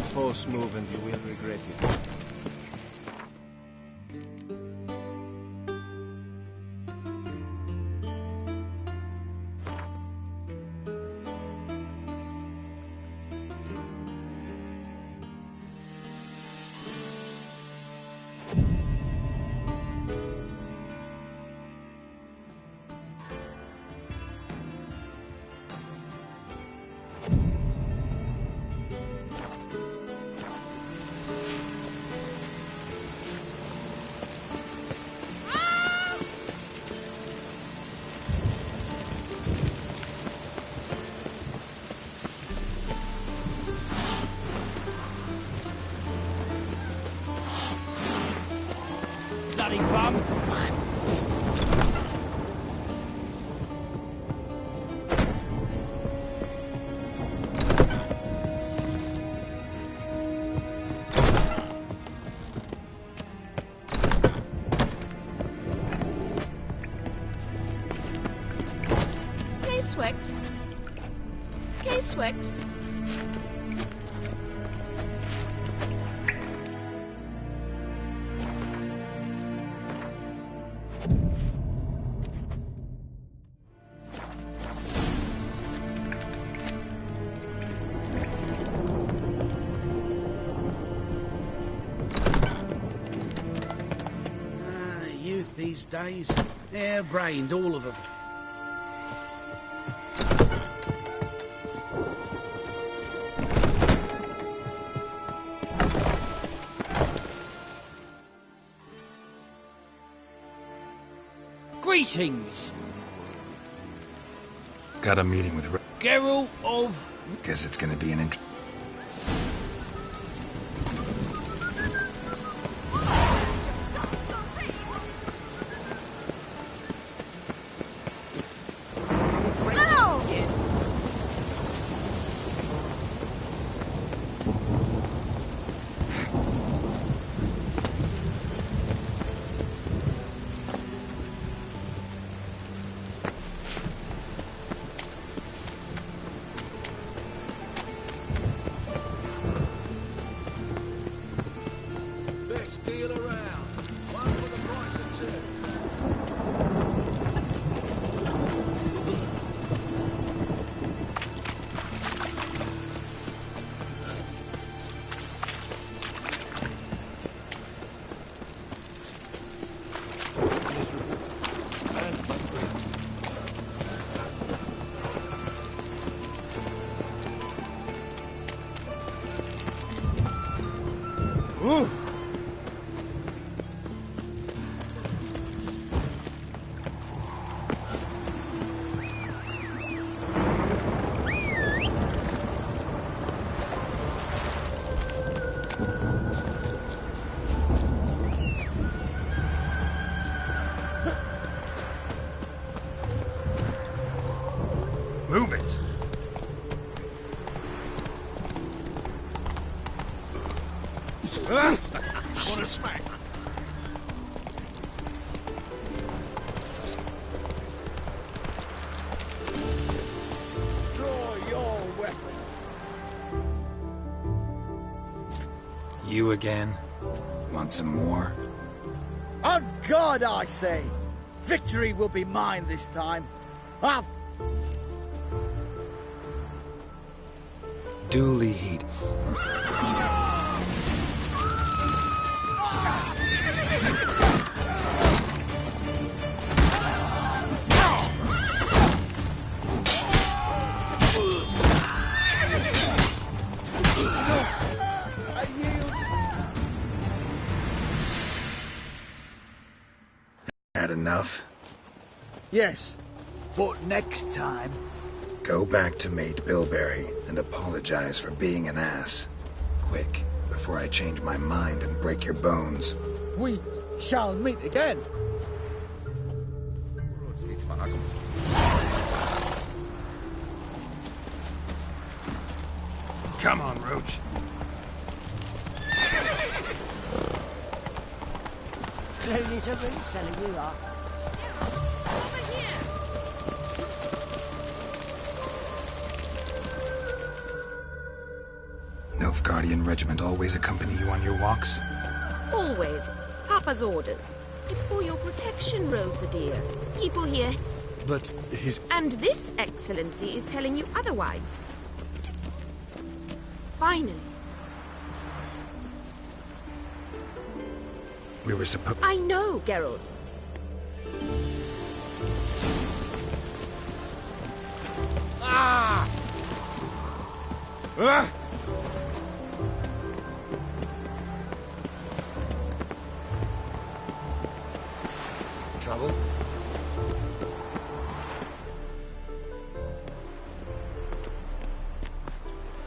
false move and you will regret it. Bloody bum! K-Swix. K-Swix. Youth these days, hair-brained, all of them. Greetings! Got a meeting with Geralt of... Guess it's gonna be an Best deal around. One for the price of two. Ooh. Move it! What a smack. Draw your weapon. You again? Want some more? On God, I say! Victory will be mine this time. I'll... Duly heeded. Had enough? Yes, but next time... Go back to Mate Bilberry and apologize for being an ass. Quick, before I change my mind and break your bones. We shall meet again. Come on, Roach. Clooney's a reseller, you are. No Nilfgaardian regiment always accompany you on your walks? Always. Papa's orders. It's for your protection, Rosa dear. People here. But his... And this excellency is telling you otherwise. Finally. We were supposed... I know, Geralt. Ah! Ah! Trouble?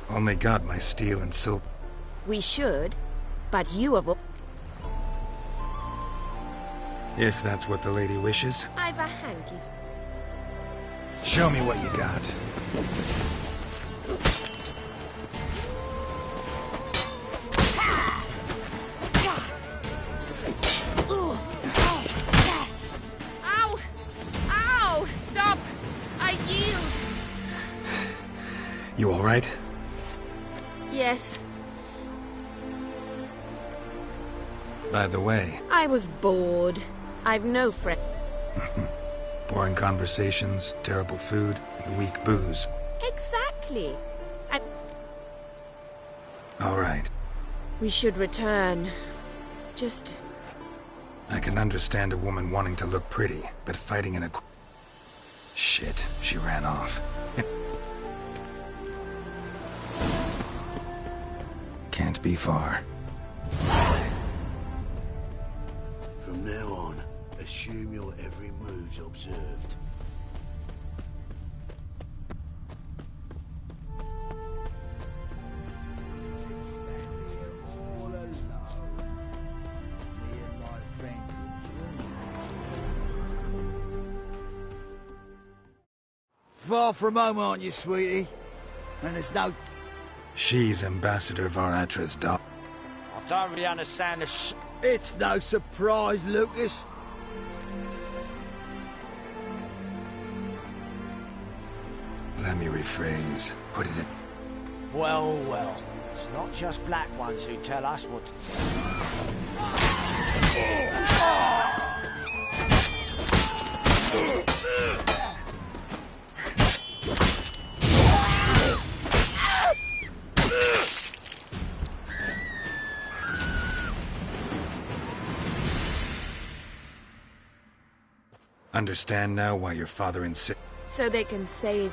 Only got my steel and silver. We should, but you have... If that's what the lady wishes. I've a hanky. Show me what you got. Ow! Ow! Stop! I yield! You all right? Yes, By the way, I was bored. I've no friend. boring conversations, terrible food, and weak booze. Exactly. All right. We should return. Just... I can understand a woman wanting to look pretty, but fighting in a... Shit, she ran off. Can't be far. From now on, assume your every move's observed. All alone. Me and my friend Far from home, aren't you, sweetie? And there's no... She's Ambassador Varatra's daughter. I don't really understand the It's no surprise, Lucas. Let me rephrase. Put it in... Well, well. It's not just black ones who tell us what to... Understand now why your father insists... So they can save...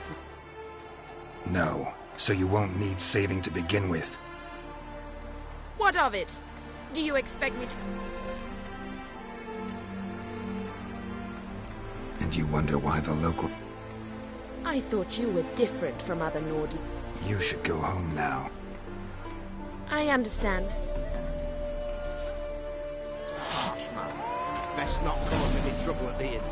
No, so you won't need saving to begin with. What of it? Do you expect me to... And you wonder why the local... I thought you were different from other Nord... You should go home now. I understand. Harsh, man. Best not cause any trouble at the inn.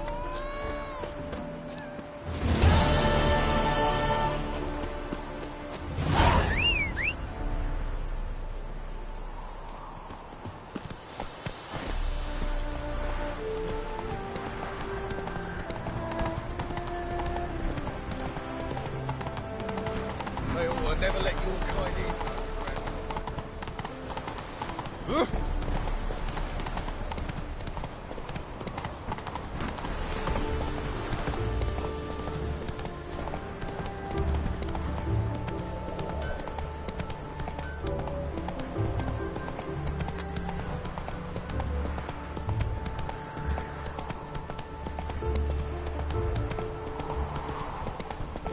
They ought to never let your kind in.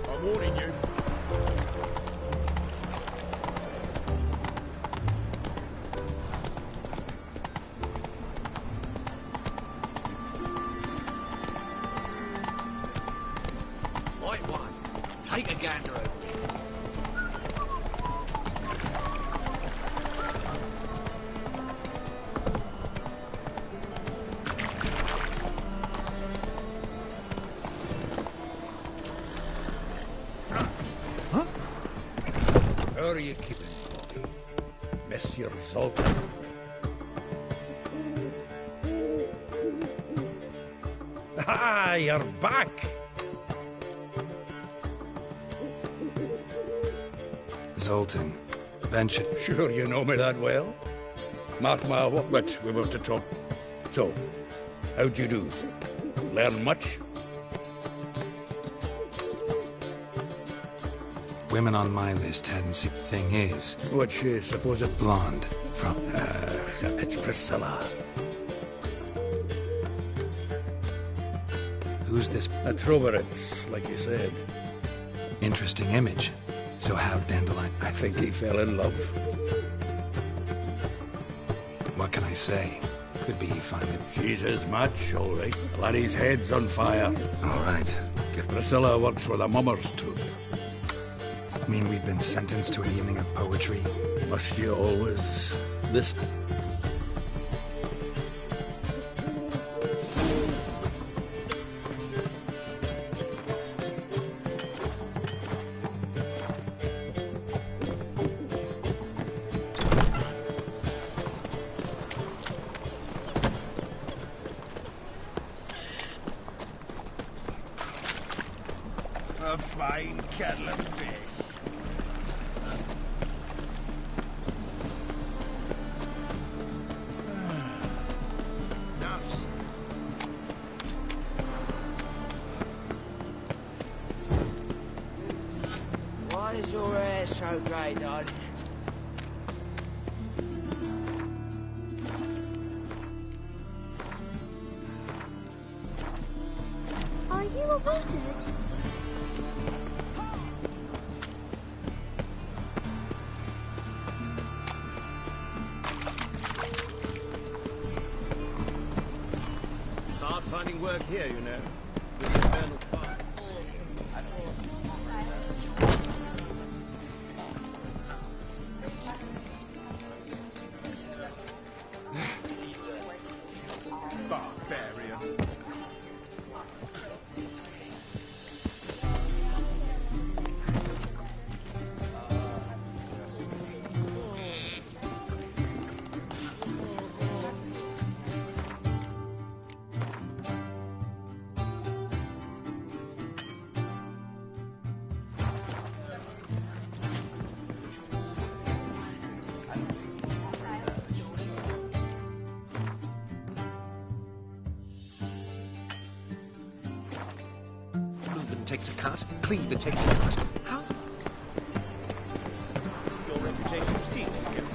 I'm warning you. Right one. Take a gander over. How are you keeping, Bobby? Monsieur Zoltan? Ah, you're back! Zoltan, prevention. Sure you know me that well? Mark my word, but we were to talk. So, how'd you do? Learn much? Women on my list hadn't seen. Thing is, What's she supposed? blonde from... It's Priscilla. Who's this A Troveritz, like you said. interesting image? So how Dandelion... I think he fell in love. What can I say? Could be he finally... She's his match, all right. The laddie's head's on fire. All right. Good. Priscilla works for the Mummers troupe. Mean we've been sentenced to an evening of poetry? Must you always... This... A fine kettle of fish. Nuffs. Why is your hair so grey, darling? Are you a wizard? Hard finding work here, you know. With the eternal fire. Barbarian. Reuben takes a cut, Cleaver takes a cut. How? Your reputation precedes you, Captain.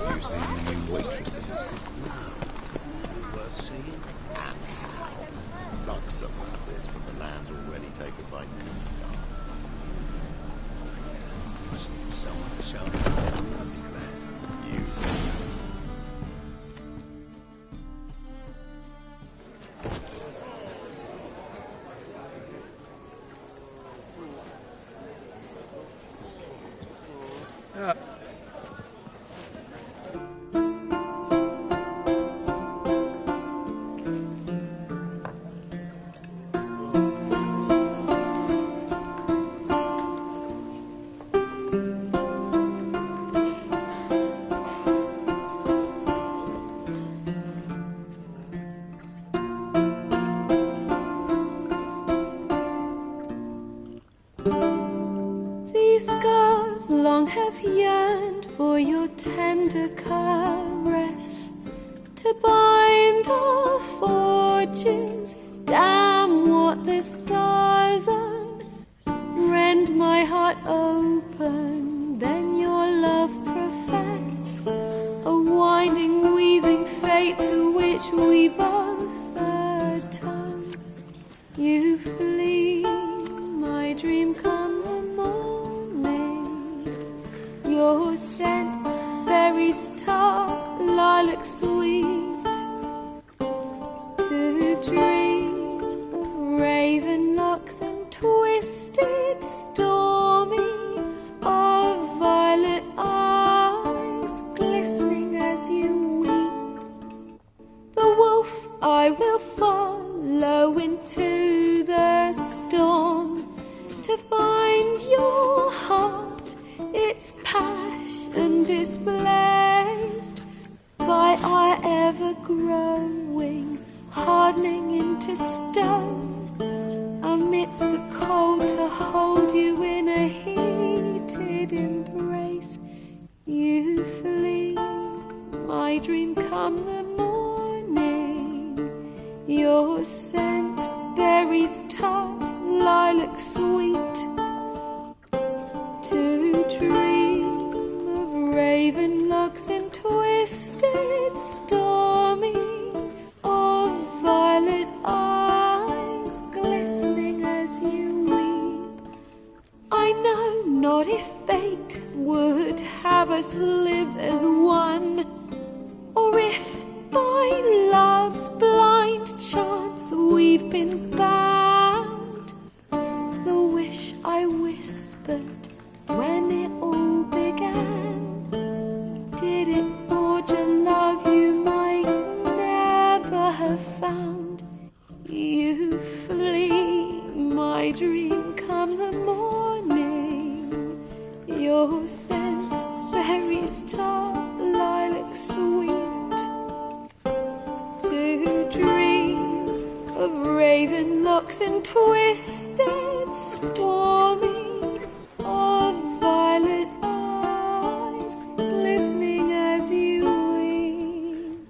You've seen the new waitresses? Worth seeing? Like some lasses from the lands already taken by Just need someone to show me. I'd be glad. you. These scars long have yearned for your tender caress, to bind our fortunes. Damn what the stars are. Rend my heart open, then your love profess, a winding, weaving fate to which we both atone. You flee, my dream come the morning. Your scent, berries tart, lilac sweet, to dream of raven locks and twisted, stormy, of violet eyes glistening as you weep. The wolf I will follow into the storm, to find your growing, hardening into stone. Amidst the cold to hold you in a heated embrace. You flee, my dream come the morning. Your scent, berries tart, lilac sweet. To dream of raven locks and twisted, stormy, of violet eyes glistening as you weep. I know not if fate would have us live as one, or if by love's blind chance we've been bound. The wish I whispered when it all began, did it forge a love you might never have found? You flee, my dream come the morning. Your scent, berries tart, lilac sweet. To dream of raven locks and twisted, stormy, of violet eyes glistening as you weep.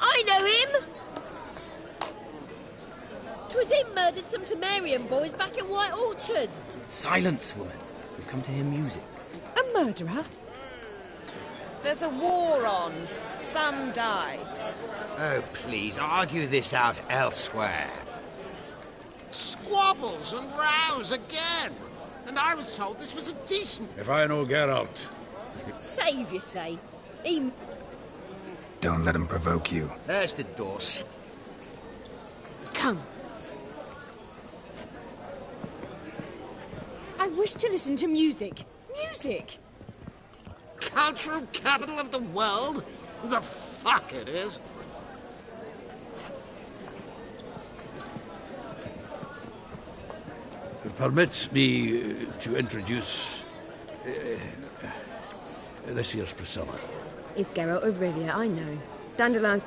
I know him! 'Twas him murdered some Temerian boys back at White Orchard. Silence, woman. We've come to hear music. A murderer? There's a war on. Some die. Oh, please, argue this out elsewhere. Squabbles and rows again. And I was told this was a decent... If I know Geralt... Save you say. He... Don't let him provoke you. There's the door. Come. I wish to listen to music. Music! Cultural capital of the world? The fuck it is. Permit me to introduce... this here's Priscilla. It's Geralt of Rivia, I know. Dandelion's...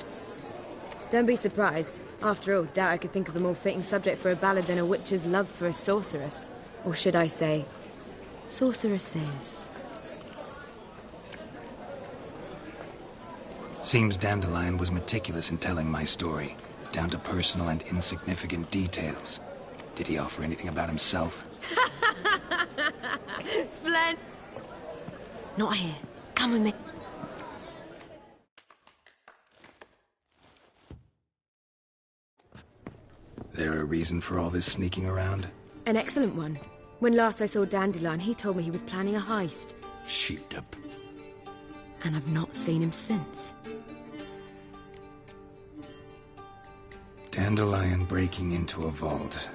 Don't be surprised. After all, doubt I could think of a more fitting subject for a ballad than a witch's love for a sorceress. Or should I say, sorceresses. Seems Dandelion was meticulous in telling my story, down to personal and insignificant details. Did he offer anything about himself? Splendid. Not here. Come with me. There a reason for all this sneaking around? An excellent one. When last I saw Dandelion, he told me he was planning a heist. Sheep-dip. And I've not seen him since. Dandelion breaking into a vault.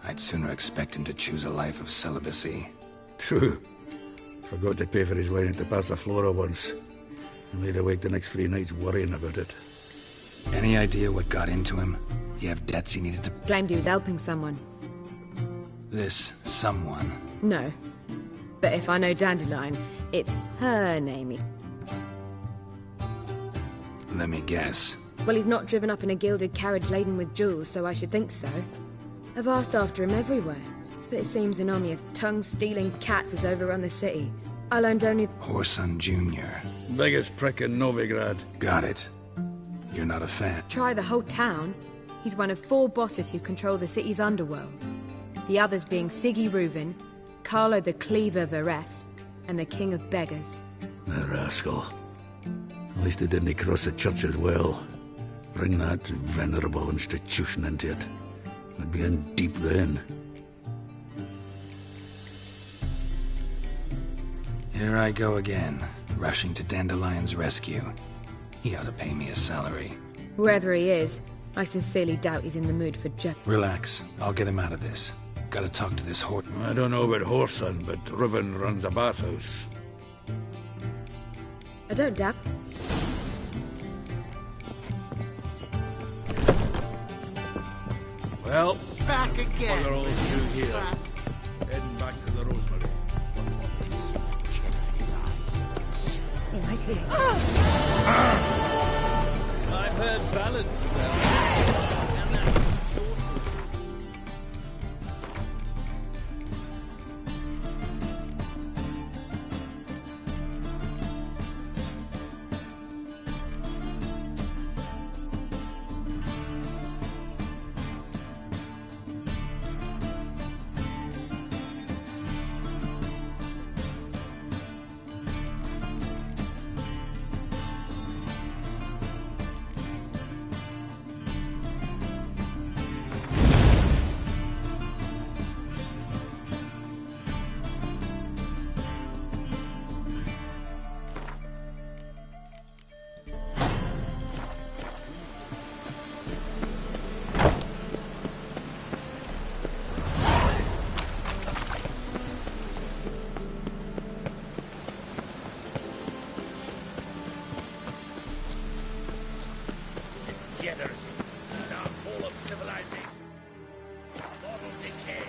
I'd sooner expect him to choose a life of celibacy. True. Forgot to pay for his wine into Passiflora once. And laid awake the next 3 nights worrying about it. Any idea what got into him? He have debts he needed to... Claimed he was helping someone. This someone? No. But if I know Dandelion, it's her name. Let me guess. Well, he's not driven up in a gilded carriage laden with jewels, so I should think so. I've asked after him everywhere, but it seems an army of tongue-stealing cats has overrun the city. I learned only... Whoreson Jr. Biggest prick in Novigrad. Got it. You're not a fan. Try the whole town. He's one of 4 bosses who control the city's underworld. The others being Siggy Reuven, Carlo the Cleaver Varese, and the King of Beggars. The rascal. At least he didn't cross the church as well. Bring that venerable institution into it. I'd be in deep then. Here I go again, rushing to Dandelion's rescue. He ought to pay me a salary. Whoever he is, I sincerely doubt he's in the mood for Relax, I'll get him out of this. Gotta talk to this horse. I don't know about Whoreson, but Riven runs a bathhouse. I don't doubt. Well, Back again. what are all you here? Heading back to the Rosemary. He might hear you. I've heard ballads about it. And that sorcerer. Degeneracy, downfall of civilization, moral decay.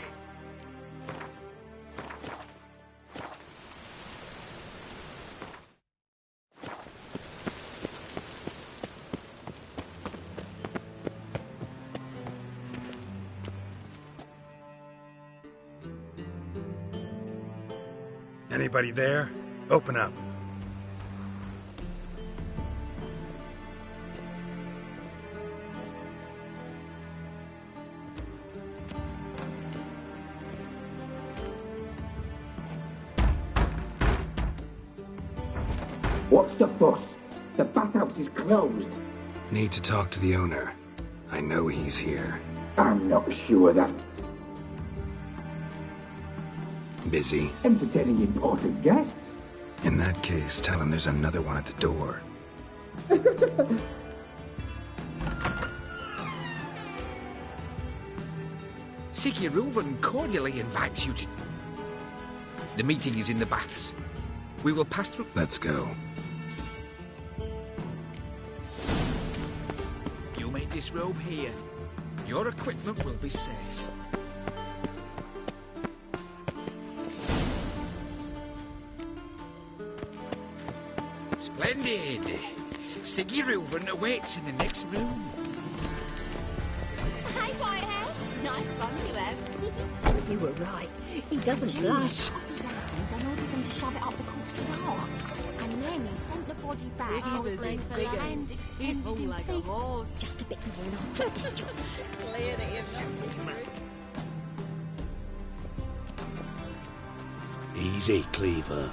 Anybody there? Open up. What's the fuss? The bathhouse is closed. Need to talk to the owner. I know he's here. I'm not sure that Busy? entertaining important guests. In that case, tell him there's another one at the door. Siguruvin cordially invites you to... The meeting is in the baths. We will pass through... Let's go. You may disrobe here. Your equipment will be safe. Splendid! Siguruvin awaits in the next room. Hey, Whitehead. Nice bum you have. You were right. He doesn't Junior blush. off his hand and ordered them to shove it up the corpse's arse. And then he sent the body back. Beavers is bigger. Hand He's extended hung in like a peace. horse. Just a bit more and I'll drop his job. Clear that you've Easy, Cleaver.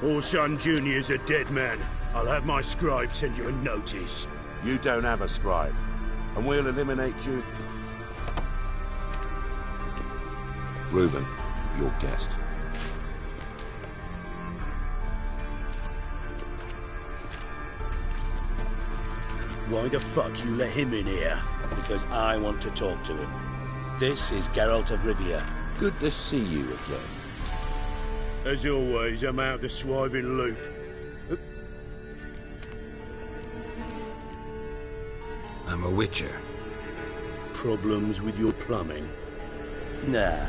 Whoreson Jr.'s a dead man. I'll have my scribe send you a notice. You don't have a scribe, and we'll eliminate you. Reuven, your guest. Why the fuck you let him in here? Because I want to talk to him. This is Geralt of Rivia. Good to see you again. As always, I'm out the swiving loop. I'm a witcher. Problems with your plumbing? Nah,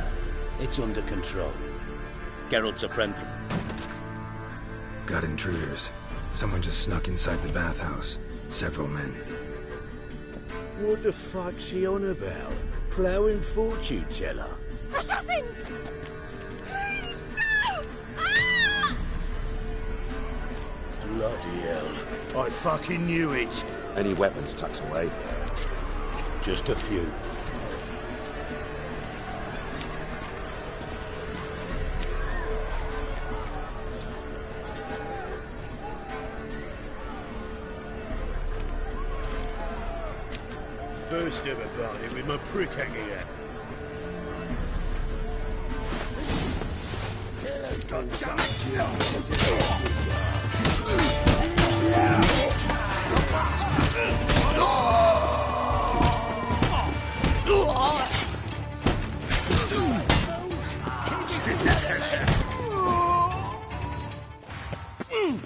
it's under control. Geralt's a friend from... Got intruders. Someone just snuck inside the bathhouse. Several men. What the fuck's he on about? Ploughing fortune teller? Assassins! Please, no! Ah! Bloody hell. I fucking knew it. Any weapons tucked away? Just a few. first ever party with my prick hanging out.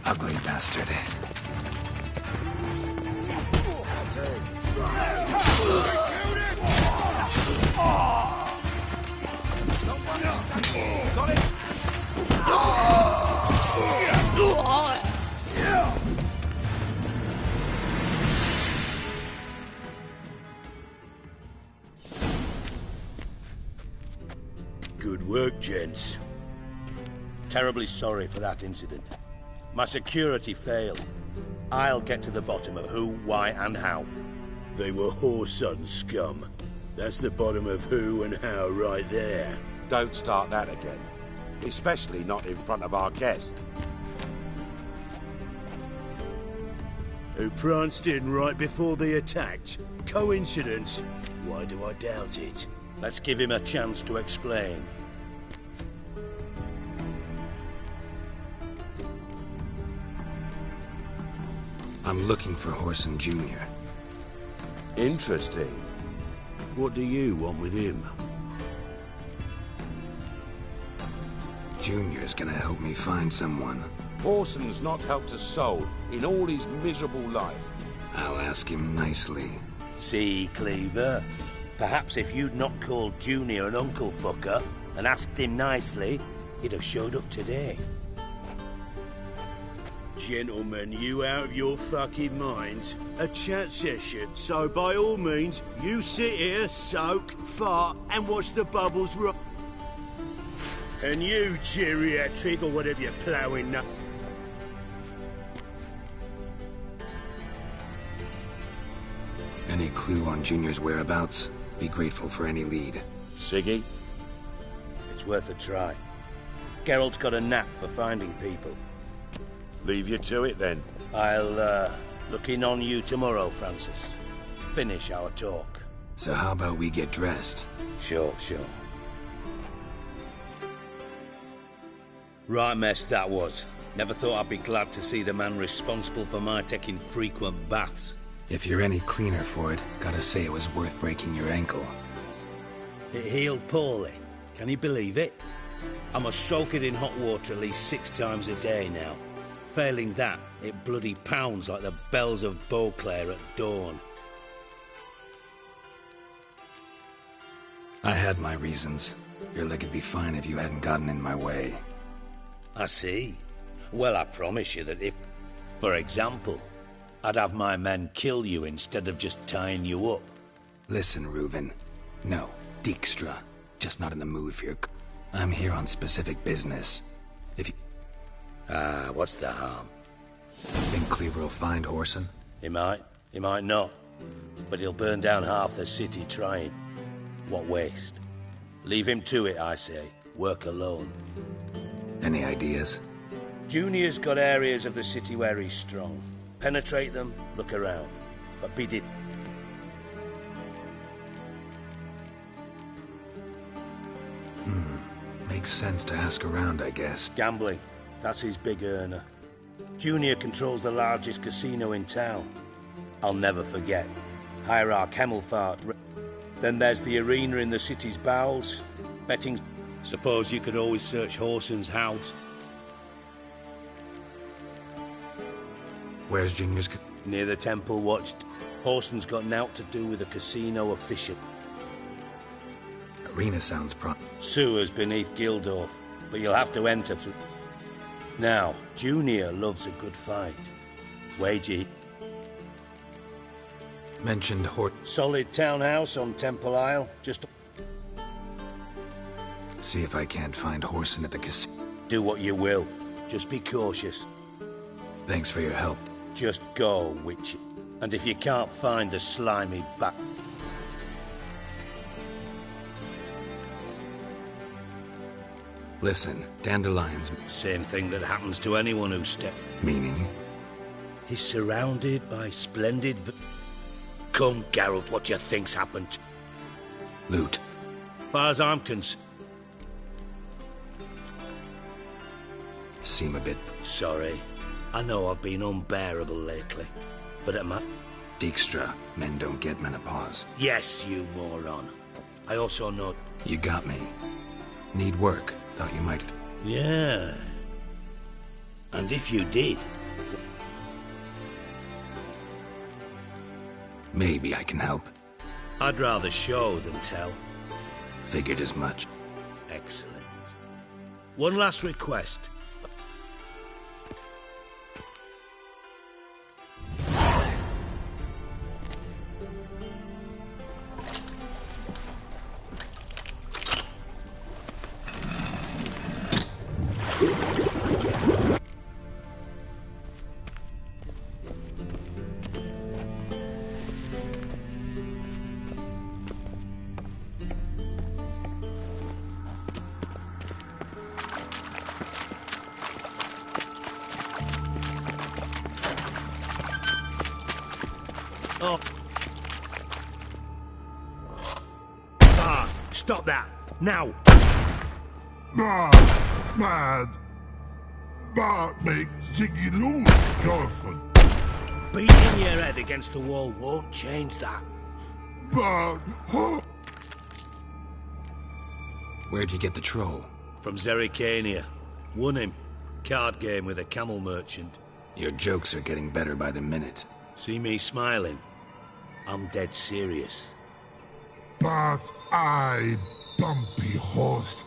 Ugly bastard. Got it! Good work, gents. Terribly sorry for that incident. My security failed. I'll get to the bottom of who, why, and how. They were whoreson scum. That's the bottom of who and how right there. Don't start that again. Especially not in front of our guest. Who pranced in right before they attacked. Coincidence? Why do I doubt it? Let's give him a chance to explain. I'm looking for Horson Jr. Interesting. What do you want with him? Junior's gonna help me find someone. Horson's not helped a soul in all his miserable life. I'll ask him nicely. See, Cleaver? Perhaps if you'd not called Junior an uncle fucker and asked him nicely, he'd have showed up today. Gentlemen, you out of your fucking minds? A chat session, so by all means, you sit here, soak, fart, and watch the bubbles roll. And you, geriatric, or whatever you're ploughing now. Any clue on Junior's whereabouts? Be grateful for any lead. Siggy? It's worth a try. Geralt's got a knack for finding people. Leave you to it, then. I'll, look in on you tomorrow, Francis. Finish our talk. So how about we get dressed? Sure. Right mess that was. Never thought I'd be glad to see the man responsible for my taking frequent baths. If you're any cleaner for it, gotta say it was worth breaking your ankle. It healed poorly. Can you believe it? I must soak it in hot water at least 6 times a day now. Failing that, it bloody pounds like the bells of Beauclair at dawn. I had my reasons. Your leg would be fine if you hadn't gotten in my way. I see. Well, I promise you that if, for example, I'd have my men kill you instead of just tying you up. Listen, Reuven. No, Dijkstra. Just not in the mood for your... I'm here on specific business. If you... what's the harm? Think Cleaver will find Horson? He might not. But he'll burn down half the city trying. What waste? Leave him to it, I say. Work alone. Any ideas? Junior's got areas of the city where he's strong. Penetrate them, look around. But beat it. Makes sense to ask around, I guess. Gambling. That's his big earner. Junior controls the largest casino in town. I'll never forget. Hierarch Hemmelfart. Then there's the arena in the city's bowels. Betting. Suppose you could always search Horson's house. Where's Junior's... Near the Temple Watch. Horson's got naught to do with a casino official. Arena sounds Sewers beneath Gildorf, but you'll have to enter through... Now, Junior loves a good fight. Wager... Mentioned Solid townhouse on Temple Isle, just... See if I can't find Horson at the casino. Do what you will. Just be cautious. Thanks for your help. Just go, witch. And if you can't find the slimy bat... Listen, Dandelion's... Same thing that happens to anyone who Meaning? He's surrounded by splendid... come, Geralt, what you think's happened? Loot. Far as I'm concerned... Seem a bit... Sorry. I know I've been unbearable lately. But at my... Dijkstra, men don't get menopause. Yes, you moron. I also know... You got me. Need work. Thought you might... Yeah. And if you did... Maybe I can help. I'd rather show than tell. Figured as much. Excellent. One last request. Oh. Stop that! Now! Mad! That makes Ziggy lose, Jonathan. Beating your head against the wall won't change that. Where'd you get the troll? From Zerrikania. Won him. Card game with a camel merchant. Your jokes are getting better by the minute. See me smiling? I'm dead serious. But I, bumpy horse.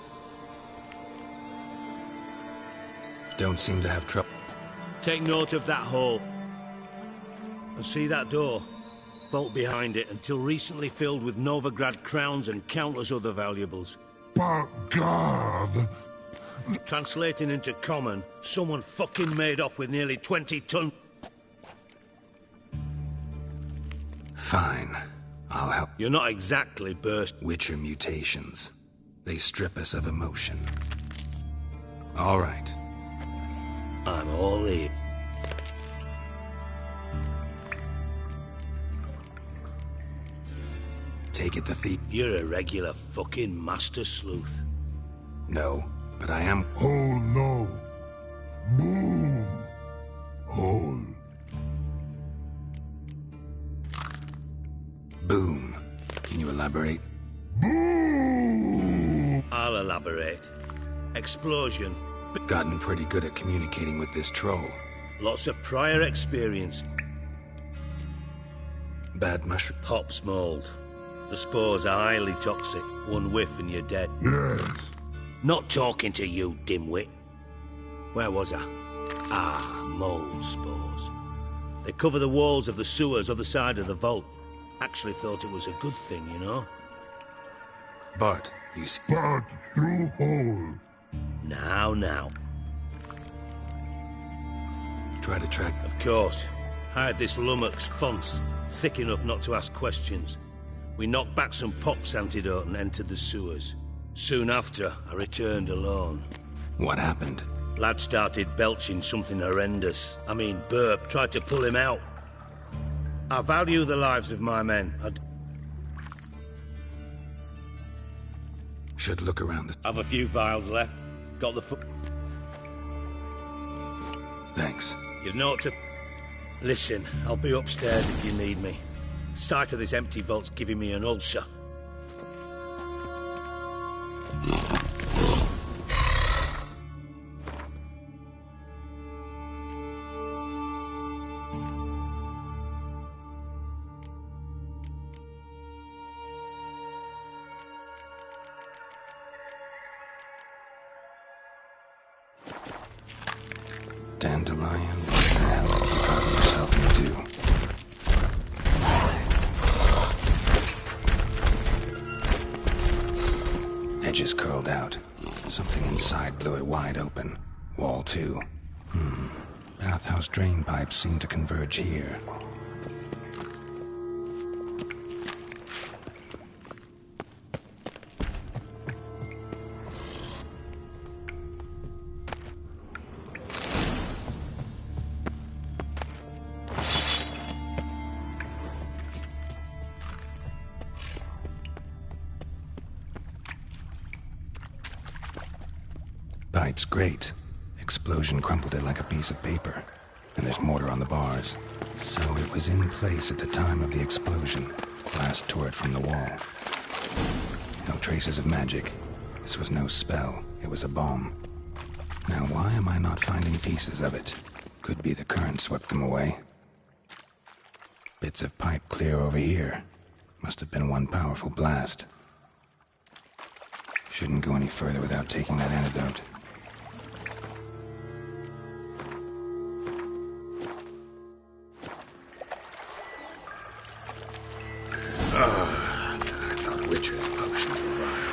Don't seem to have trouble. Take note of that hole. And see that door? Vault behind it, until recently filled with Novigrad crowns and countless other valuables. But God... Translating into common, someone fucking made off with nearly 20 ton... Fine. I'll help. You're not exactly burst... Witcher mutations. They strip us of emotion. All right. I'm all in. Take it the thief. You're a regular fucking master sleuth. No, but I am... Oh no. Boom. Hole. Boom. Can you elaborate? Boom. I'll elaborate. Explosion. Gotten pretty good at communicating with this troll. Lots of prior experience. Bad mushroom. Pops mold. The spores are highly toxic. One whiff and you're dead. Yes. Not talking to you, dimwit. Where was I? Ah, mold spores. They cover the walls of the sewers other side of the vault. Actually thought it was a good thing, you know? But, you see... But through hole. Now. Try to track... Of course. Hired this lummox Fonce, thick enough not to ask questions. We knocked back some Pop's antidote and entered the sewers. Soon after, I returned alone. What happened? Lad started belching something horrendous. I mean, Burp tried to pull him out. I value the lives of my men. Should look around the... Have a few vials left. Got the Thanks. You've know to... Listen, I'll be upstairs if you need me. Sight of this empty vault's giving me an ulcer. Dandelion, what the hell have you gotten yourself into? Edges curled out. Something inside blew it wide open. Wall too. Bathhouse drain pipes seem to converge here. Pipe's great. Explosion crumpled it like a piece of paper. And there's mortar on the bars. So it was in place at the time of the explosion. Blast tore it from the wall. No traces of magic. This was no spell. It was a bomb. Now why am I not finding pieces of it? Could be the current swept them away. Bits of pipe clear over here. Must have been one powerful blast. Shouldn't go any further without taking that antidote. I thought witches' potions were vile.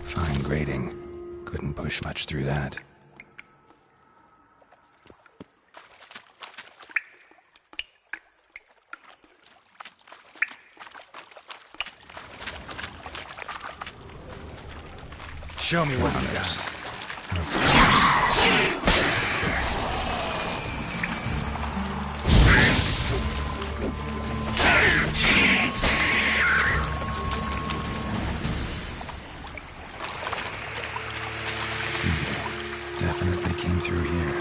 Fine grating. Couldn't push much through that. Show me what you got. Definitely came through here.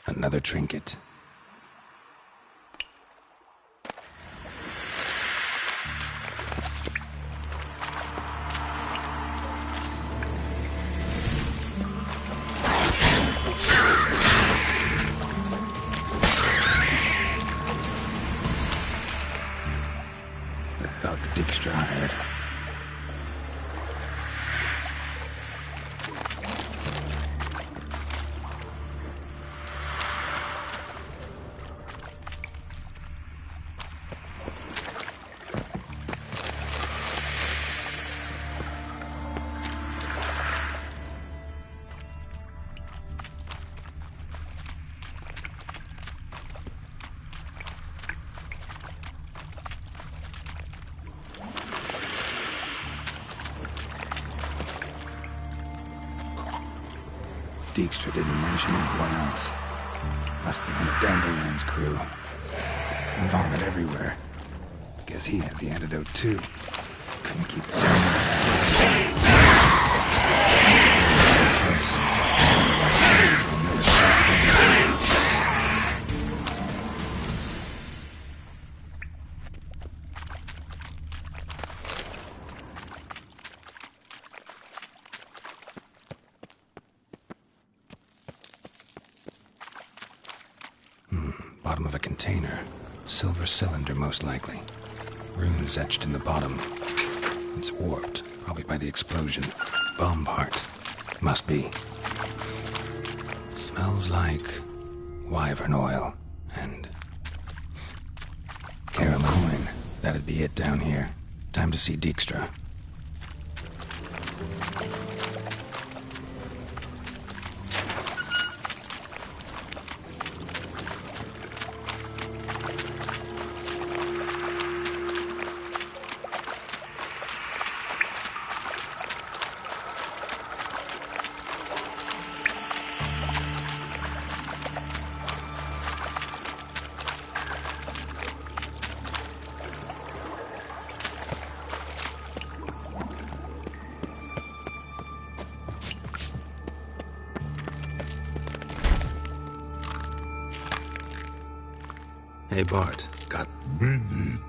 Another trinket. The thug Dijkstra hired. Dijkstra didn't mention anyone else. Must be one of Dandelions' crew. Vomit everywhere. Guess he had the antidote too. Couldn't keep it down. Bottom of a container. Silver cylinder, most likely. Runes etched in the bottom. It's warped, probably by the explosion. Bomb part. Must be. Smells like wyvern oil and carom coin. That'd be it down here. Time to see Dijkstra. Hey, Bart, got... Minute.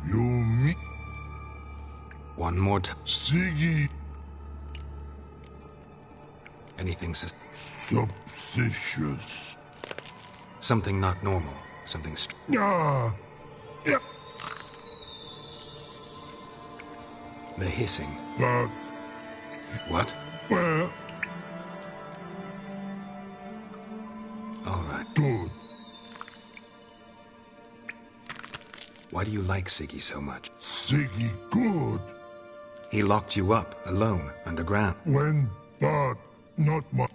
You me... One more time. Siggy. Anything Suspicious. Something not normal. Something Yeah. They're hissing. But... What? Well... All right. Don't Why do you like Siggy so much? Siggy good. He locked you up, alone, underground. When bad, not my...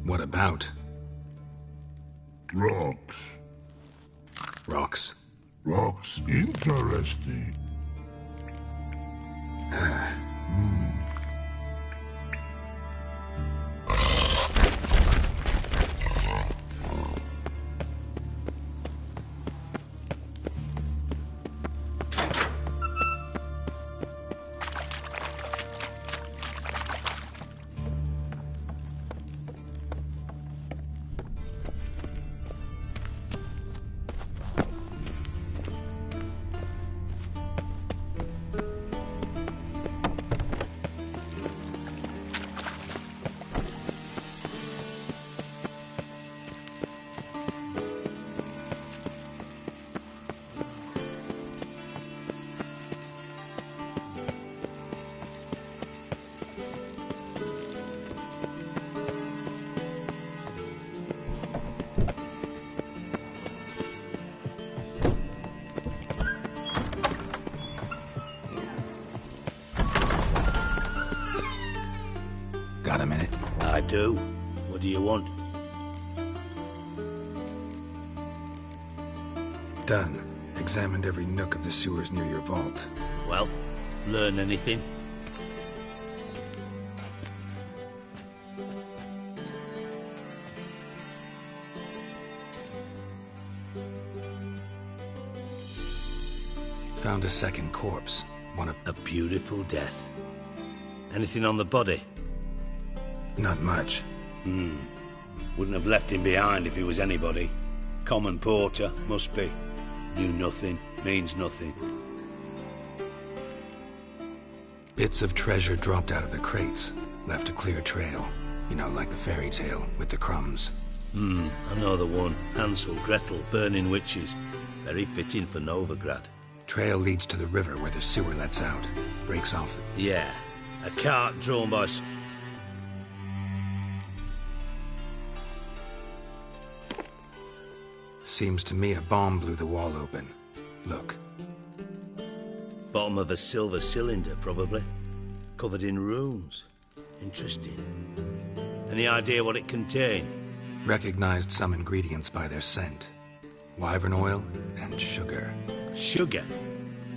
What about? Rocks. Rocks? Rocks interesting. Got a minute? I do. What do you want? Done. Examined every nook of the sewers near your vault. Well, learn anything? Found a second corpse. One of... A beautiful death. Anything on the body? Not much. Wouldn't have left him behind if he was anybody. Common porter, must be. Knew nothing, means nothing. Bits of treasure dropped out of the crates. Left a clear trail. You know, like the fairy tale, with the crumbs. I know the one. Hansel, Gretel, burning witches. Very fitting for Novigrad. Trail leads to the river where the sewer lets out. Breaks off the... Yeah. A cart drawn by... Seems to me a bomb blew the wall open. Look. Bottom of a silver cylinder, probably. Covered in runes. Interesting. Any idea what it contained? Recognized some ingredients by their scent. Wyvern oil and sugar. Sugar?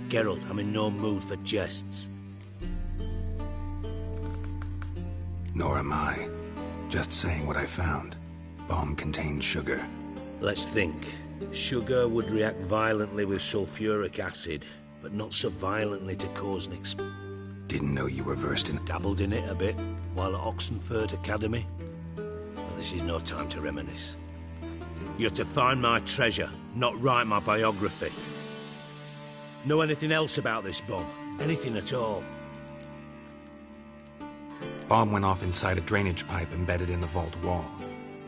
Geralt, I'm in no mood for jests. Nor am I. Just saying what I found. Bomb contained sugar. Let's think. Sugar would react violently with sulfuric acid, but not so violently to cause an Didn't know you were versed in... Dabbled in it a bit, while at Oxenford Academy. But this is no time to reminisce. You're to find my treasure, not write my biography. Know anything else about this bomb? Anything at all? Bomb went off inside a drainage pipe embedded in the vault wall.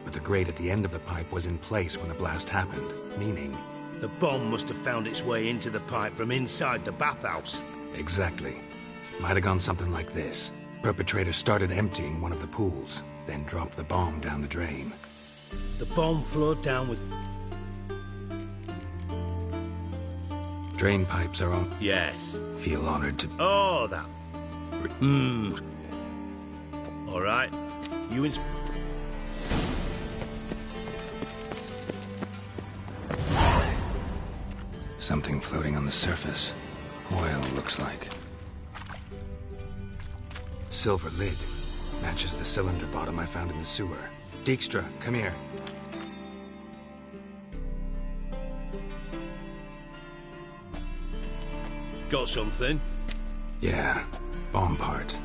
But the grate at the end of the pipe was in place when the blast happened, meaning... The bomb must have found its way into the pipe from inside the bathhouse. Exactly. Might have gone something like this. Perpetrator started emptying one of the pools, then dropped the bomb down the drain. The bomb flowed down with... Drain pipes are on... Yes. Feel honored to... Oh, that... All right. You Something floating on the surface. Oil, looks like. Silver lid. Matches the cylinder bottom I found in the sewer. Dijkstra, come here. Got something? Yeah. Bomb part.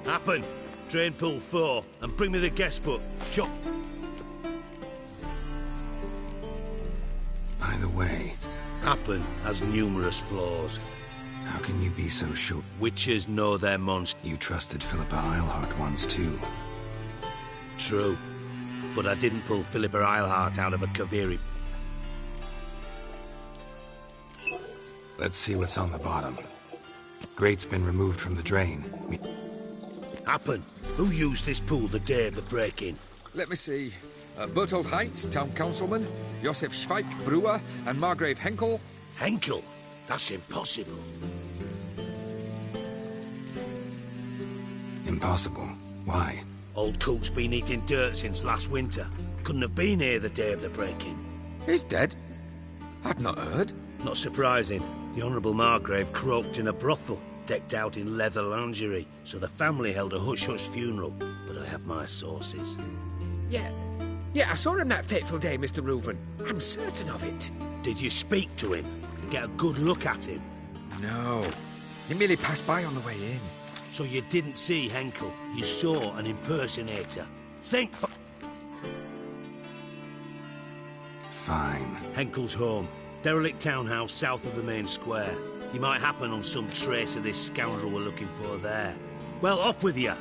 Happen. Drain pool 4, and bring me the guest book. Chop. By the way... Happen has numerous flaws. How can you be so sure? Witches know their monsters. You trusted Philippa Eilhart once, too. True. But I didn't pull Philippa Eilhart out of a Kaviri. Let's see what's on the bottom. Grate's been removed from the drain. Happen. Who used this pool the day of the break-in? Let me see. Bertold Heights, Town Councilman, Josef Schweik, Brewer, and Margrave Henkel. Henkel? That's impossible. Impossible? Why? Old Coot's been eating dirt since last winter. Couldn't have been here the day of the break-in. He's dead? I'd not heard. Not surprising. The Honourable Margrave croaked in a brothel, decked out in leather lingerie, so the family held a hush-hush funeral. But I have my sources. Yeah, I saw him that fateful day, Mr. Reuven. I'm certain of it. Did you speak to him? Get a good look at him? No. He merely passed by on the way in. So you didn't see Henkel? You saw an impersonator? Think for... Fine. Henkel's home. Derelict townhouse south of the main square. You might happen on some trace of this scoundrel we're looking for there. Well, off with you!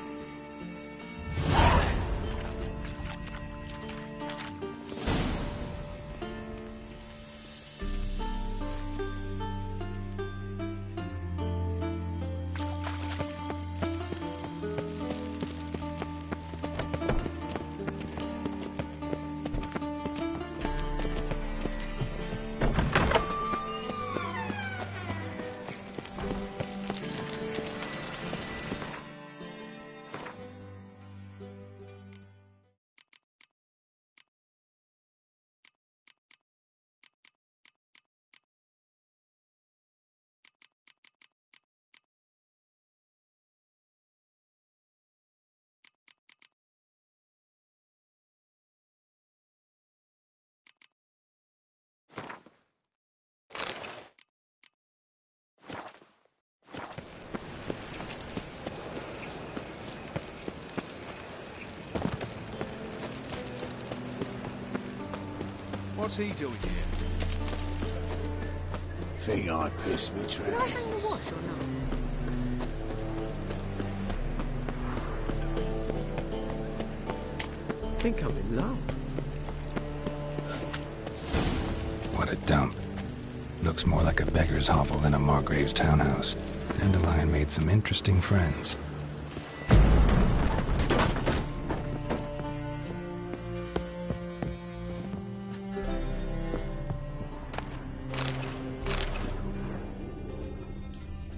What's he doing here? Think I pissed me Did I trousers. hang the wash or not? Think I'm in love. What a dump. Looks more like a beggar's hovel than a Margrave's townhouse. Dandelion made some interesting friends.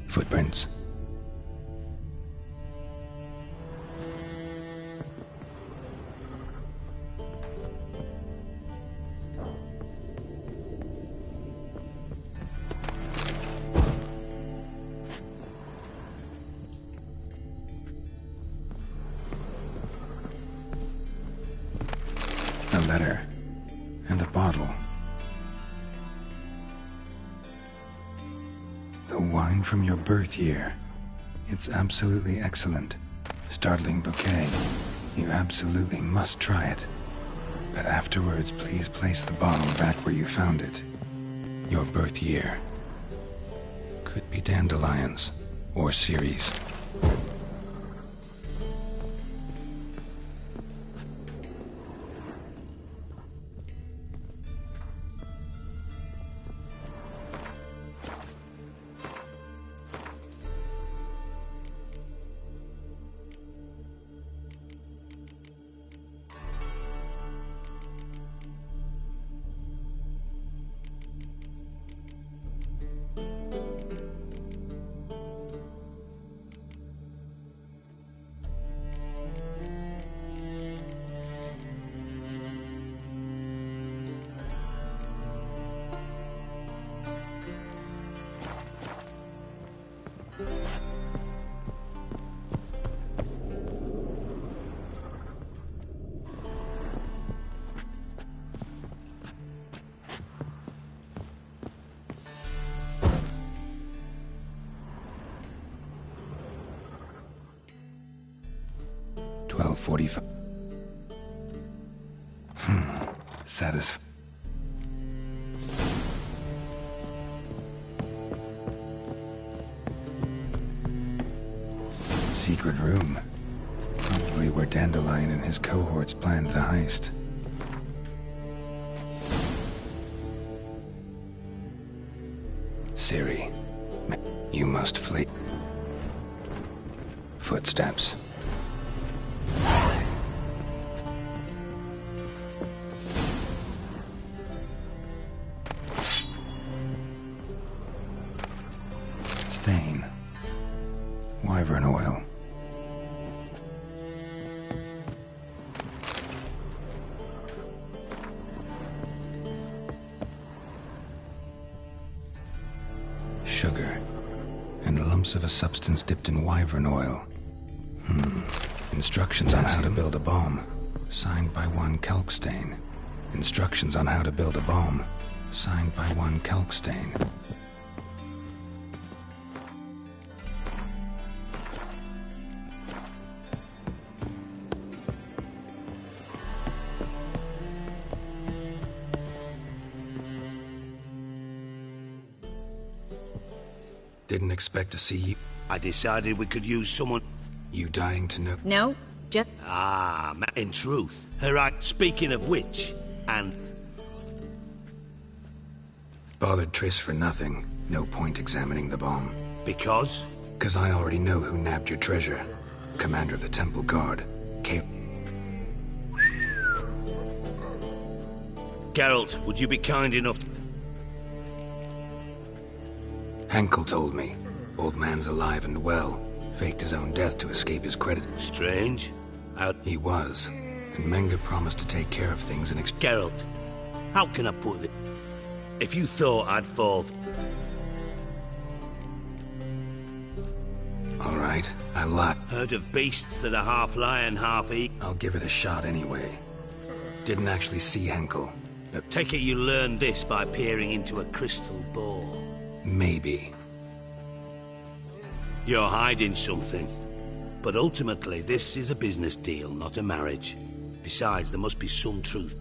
Footprints. A letter. And a bottle. The wine from your birth year. It's absolutely excellent. Startling bouquet. You absolutely must try it. But afterwards, please place the bottle back where you found it. Your birth year. Could be dandelions. Or Ceres. .45. Satisfied. Secret room. Probably where Dandelion and his cohorts planned the heist. Ciri, you must flee. Footsteps. Wyvern oil. Sugar. And lumps of a substance dipped in wyvern oil. Instructions on how to build a bomb. Signed by one Kalkstain. Instructions on how to build a bomb. Signed by one Kalkstain. Didn't expect to see you. I decided we could use someone... You dying to know? No, just... Ah, in truth. Alright, speaking of which, and... Bothered Triss for nothing. No point examining the bomb. Because? Because I already know who nabbed your treasure. Commander of the Temple Guard. Geralt, would you be kind enough to... Henkel told me. Old man's alive and well. Faked his own death to escape his credit. Strange. He was. And Menga promised to take care of things in Geralt, how can I put it? If you thought I'd fall... Alright, I lied. Heard of beasts that are half lion, half eat? I'll give it a shot anyway. Didn't actually see Henkel. But take it you learned this by peering into a crystal ball. Maybe. You're hiding something. But ultimately, this is a business deal, not a marriage. Besides, there must be some truth.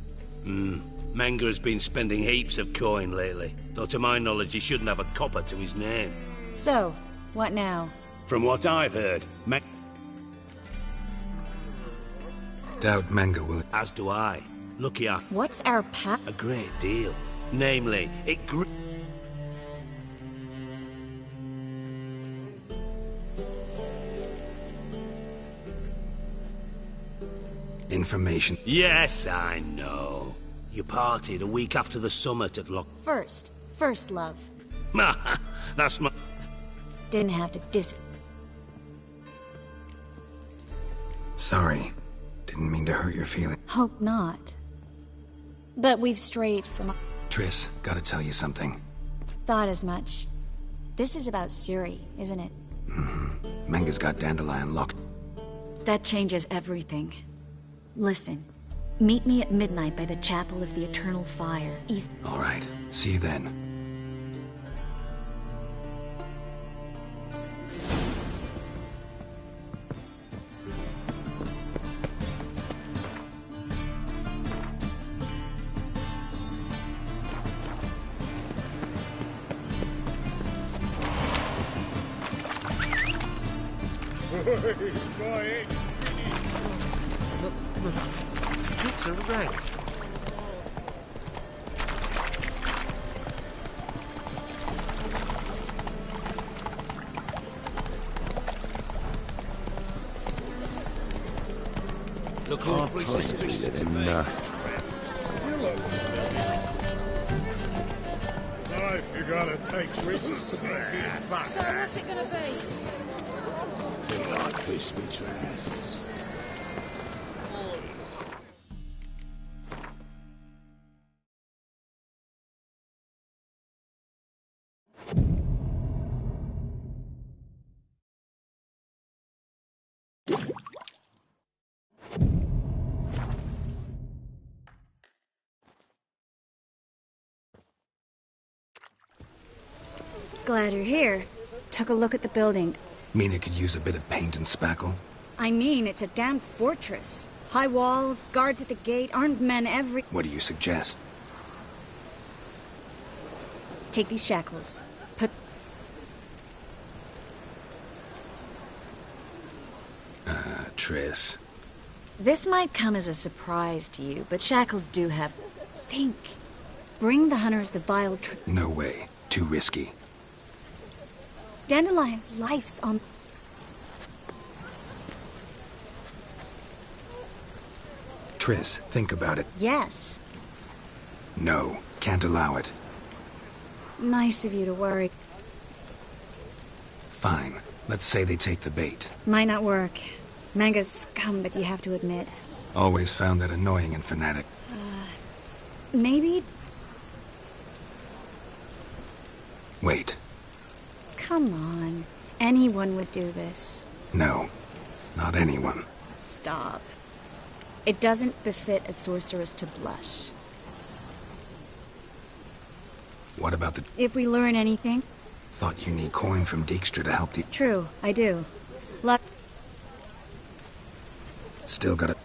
Menga has been spending heaps of coin lately. Though to my knowledge, he shouldn't have a copper to his name. So, what now? From what I've heard, Doubt Menga will... As do I. Lucky I... What's our path? A great deal. Namely, it... Information. Yes, I know. You partied a week after the summit at Loch... First love. That's my... Didn't have to Sorry. Didn't mean to hurt your feelings. Hope not. But we've strayed from... Triss, gotta tell you something. Thought as much. This is about Ciri, isn't it? Menga's got Dandelion locked. That changes everything. Listen. Meet me at midnight by the Chapel of the Eternal Fire, east... Alright. See you then. It's a rank. Look awfully suspicious to me. Life, you gotta take risks to be fun. So what's it gonna be? Feel like crispy trousers. Glad you're here. Took a look at the building. Mean it could use a bit of paint and spackle? I mean, it's a damn fortress. High walls, guards at the gate, armed men every... What do you suggest? Take these shackles. Put... Triss. This might come as a surprise to you, but shackles do have... Think. Bring the hunters the vile... No way. Too risky. Dandelion's life's on... Triss, think about it. Yes. No, can't allow it. Nice of you to worry. Fine. Let's say they take the bait. Might not work. Manga's scum, but you have to admit. Always found that annoying and fanatic. Maybe... Wait. Come on. Anyone would do this. No. Not anyone. Stop. It doesn't befit a sorceress to blush. What about the... If we learn anything... Thought you need coin from Dijkstra to help the... True, I do. Luck... Still got it.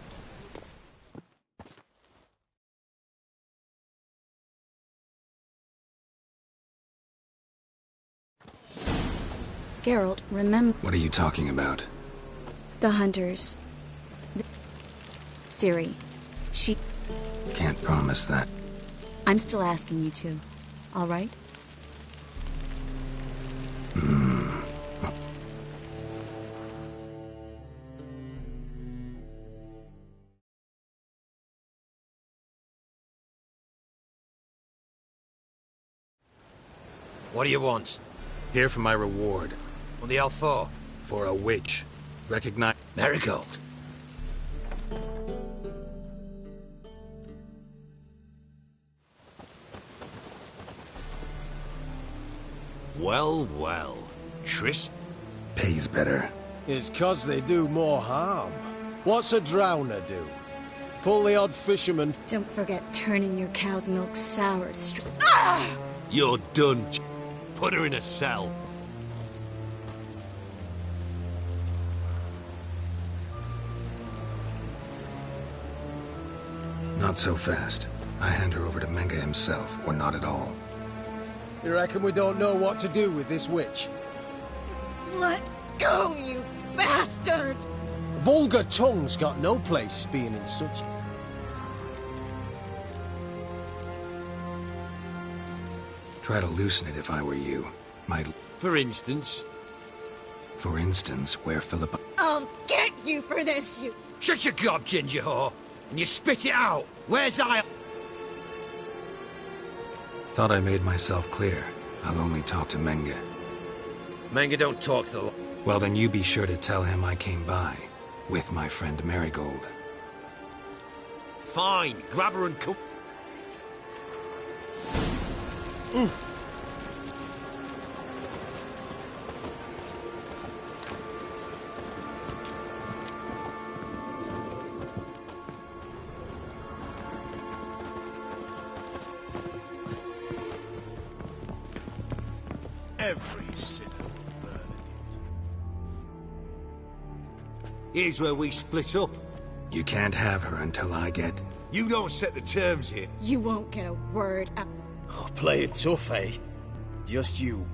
Geralt, remember... What are you talking about? The hunters. Ciri. She... Can't promise that. I'm still asking you to. All right? What do you want? Here for my reward. On the L4? For a witch. Recognize... Marigold. Well, well. Trist? Pays better. It's 'cause they do more harm. What's a drowner do? Pull the odd fisherman... Don't forget turning your cow's milk sour. You're done. Put her in a cell. Not so fast. I hand her over to Menge himself, or not at all. You reckon we don't know what to do with this witch? Let go, you bastard! Vulgar tongue's got no place being in such... Try to loosen it if I were you. Might... For instance? For instance, where Philippa... I'll get you for this, you... Shut your gob, ginger whore! And you spit it out! Where's I... Thought I made myself clear. I'll only talk to Menge. Menge don't talk to the... Well, then you be sure to tell him I came by. With my friend Marigold. Fine. Grab her and cook... Every sinner burning it. Here's where we split up. You can't have her until I get... You don't set the terms here. You won't get a word out. Oh, play it tough, eh? Just you.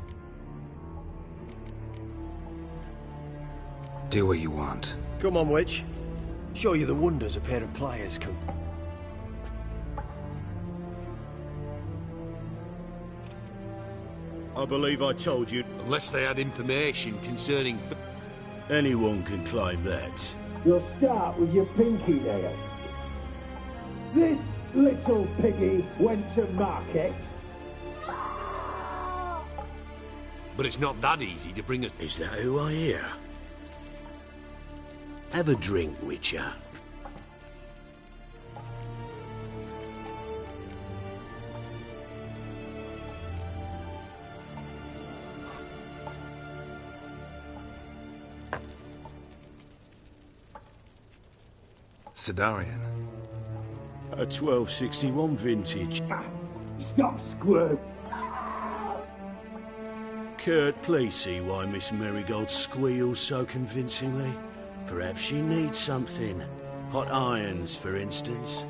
Do what you want. Come on, witch. Show you the wonders a pair of pliers can... I believe I told you. Unless they had information concerning... Anyone can claim that. You'll start with your pinky there. This little piggy went to market. But it's not that easy to bring us... Is that who I hear? Have a drink, Witcher. Sidarian. A 1261 vintage. Stop squirm. Kurt, please see why Miss Marigold squeals so convincingly. Perhaps she needs something. Hot irons, for instance.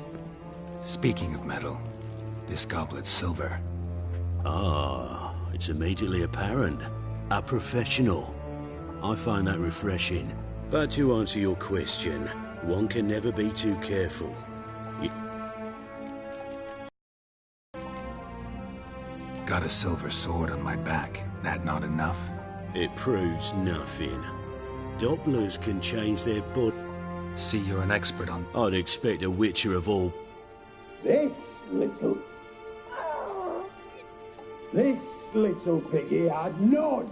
Speaking of metal, this goblet's silver. Ah, it's immediately apparent. A professional. I find that refreshing. But to answer your question, one can never be too careful. Got a silver sword on my back. That not enough? It proves nothing. Dopplers can change their body. See, you're an expert on... I'd expect a witcher of all... This little piggy had none.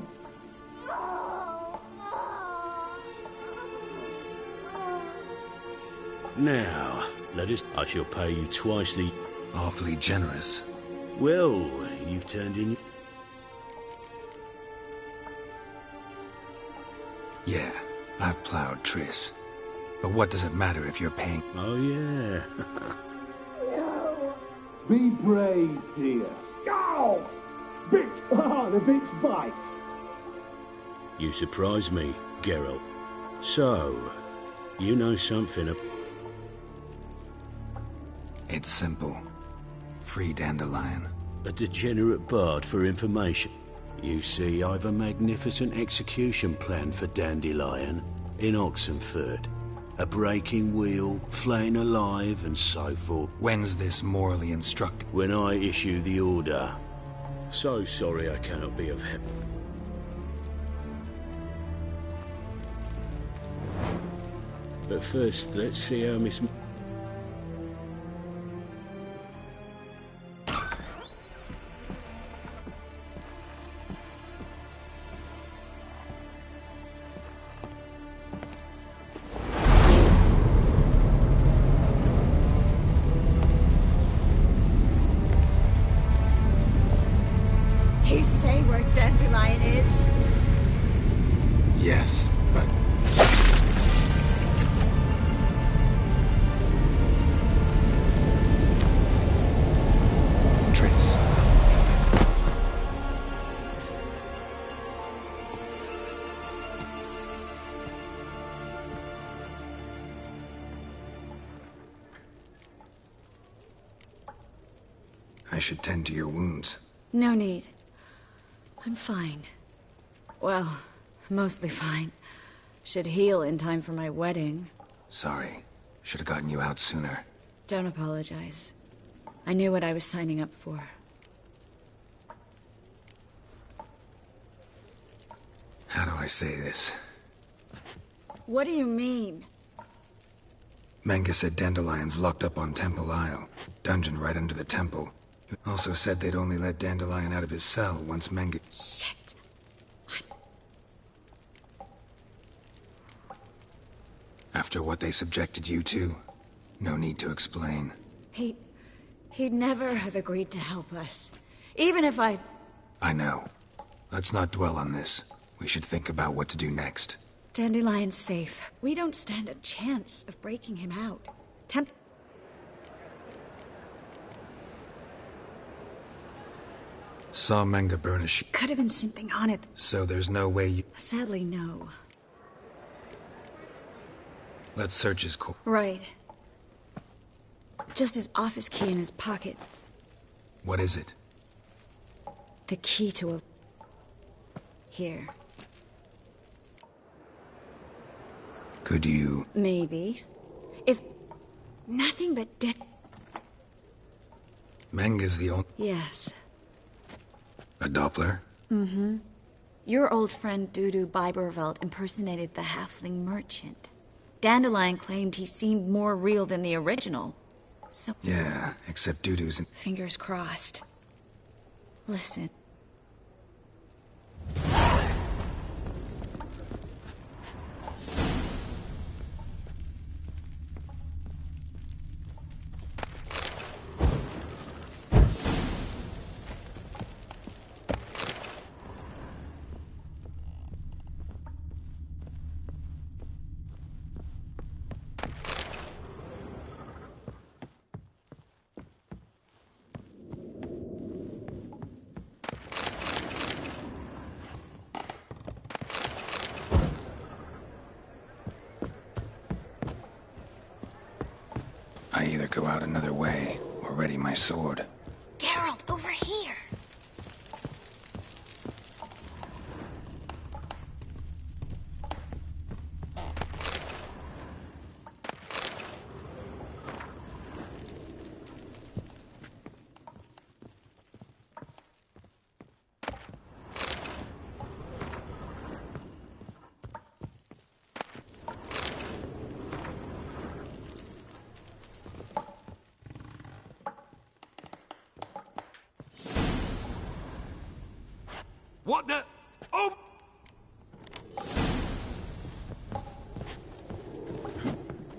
Now, I shall pay you twice the... Awfully generous. Well, you've turned in... Yeah, I've plowed Triss. But what does it matter if you're paying? Oh, yeah. Be brave, dear. Ow! Bitch! Ah, the bitch bites. You surprise me, Geralt. So, you know something of... It's simple. Free Dandelion. A degenerate bard for information. You see, I've a magnificent execution plan for Dandelion in Oxenford. A breaking wheel, flaying alive, and so forth. When's this morally instructed? When I issue the order. So sorry I cannot be of help. But first, let's see how Miss... You say where Dandelion is? Yes, but... Triss. I should tend to your wounds. No need. I'm fine. Well, mostly fine. Should heal in time for my wedding. Sorry. Should have gotten you out sooner. Don't apologize. I knew what I was signing up for. How do I say this? What do you mean? Manga said Dandelion's locked up on Temple Isle. Dungeon right under the temple. He also said they'd only let Dandelion out of his cell once Manga... Shit. After what they subjected you to, no need to explain. He'd never have agreed to help us. Even if I know. Let's not dwell on this. We should think about what to do next. Dandelion's safe. We don't stand a chance of breaking him out. Saw Manga burn a ship. Could have been something on it. So there's no way you... Sadly, no. Let's search his Right. Just his office key in his pocket. What is it? The key to a... Here. Could you... Maybe. If... Nothing but dead... Manga's the only... Yes. A Doppler? Mm-hmm. Your old friend Dudu Biberveld impersonated the halfling merchant. Dandelion claimed he seemed more real than the original. So... Yeah, except Dudu's... Fingers crossed. Listen. I either go out another way, or ready my sword. Geralt, over here! What the... Oh!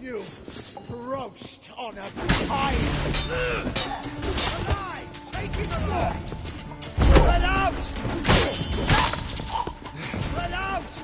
You roast on a fire! Alive! Take him alive! Let out! Let out!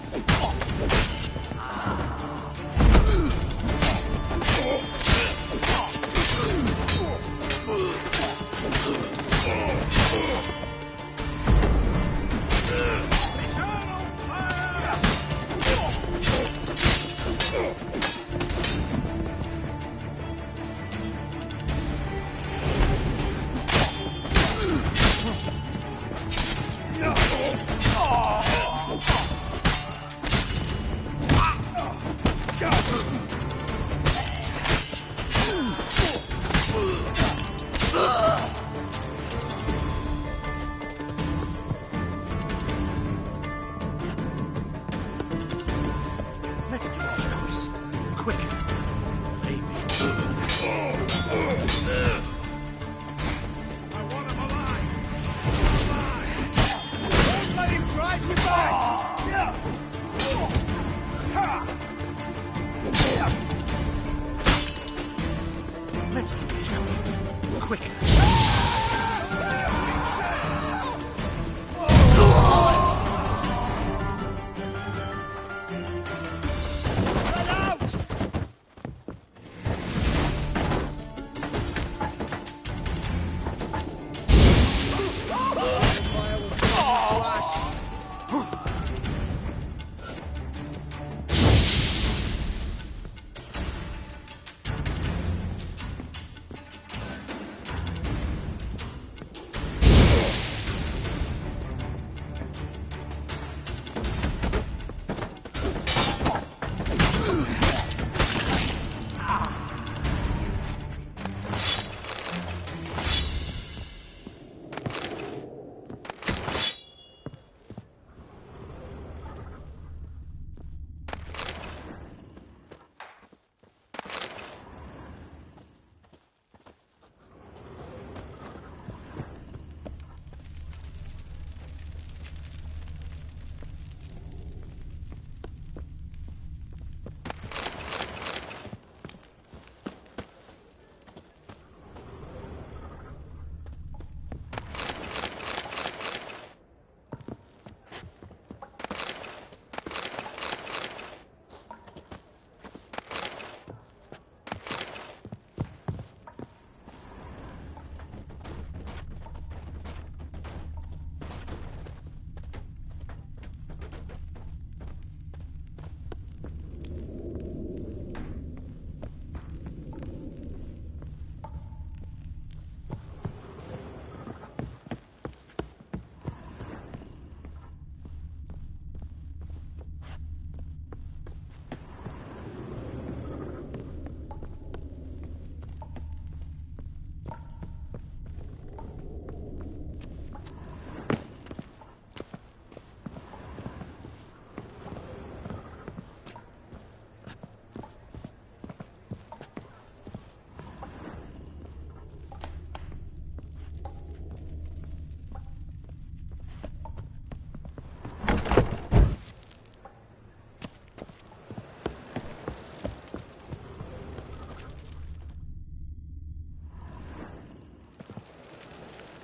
Let's do this, Chris. Quicker. Maybe. I want him alive. Don't let him drive you back. Let's do this, shall we? Quicker.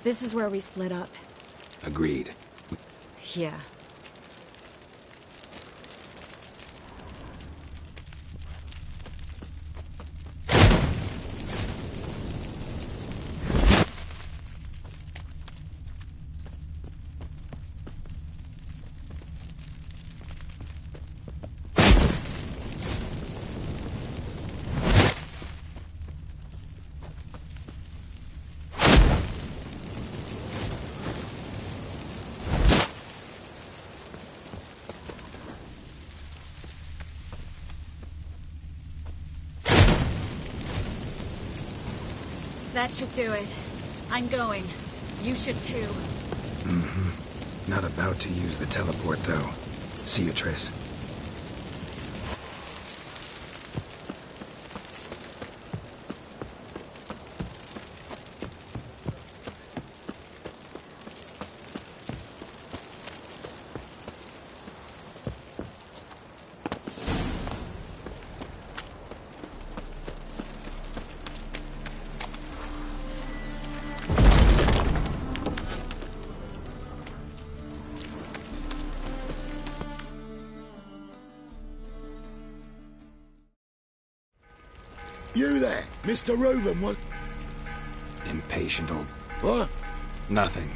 This is where we split up. Agreed. Yeah. That should do it. I'm going. You should too. Mm-hmm. Not about to use the teleport, though. See you, Triss. You there, Mr. Reuven was... Impatient old... What? Nothing.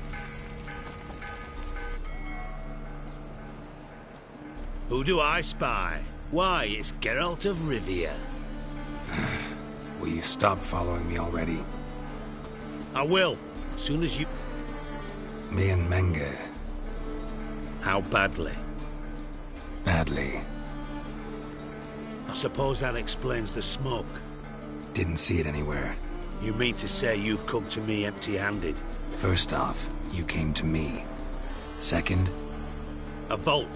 Who do I spy? Why, it's Geralt of Rivia. Will you stop following me already? I will, as soon as you... Me and Menge. How badly? Badly. I suppose that explains the smoke. Didn't see it anywhere. You mean to say you've come to me empty-handed? First off, you came to me. Second... A vault.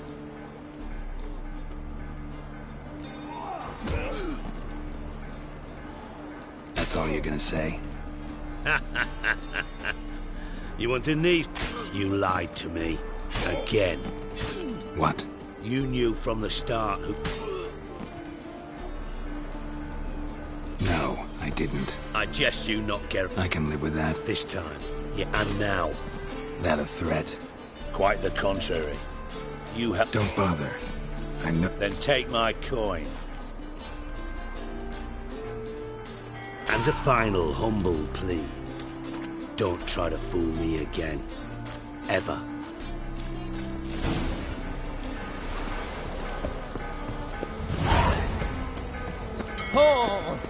That's all you're gonna say? You want a niece? You lied to me. Again. What? You knew from the start who... No, I didn't. I jest you not, Geralt. I can live with that. This time. Yeah, and now. That a threat? Quite the contrary. You have... Don't bother. I know... Then take my coin. And a final humble plea. Don't try to fool me again. Ever. Oh!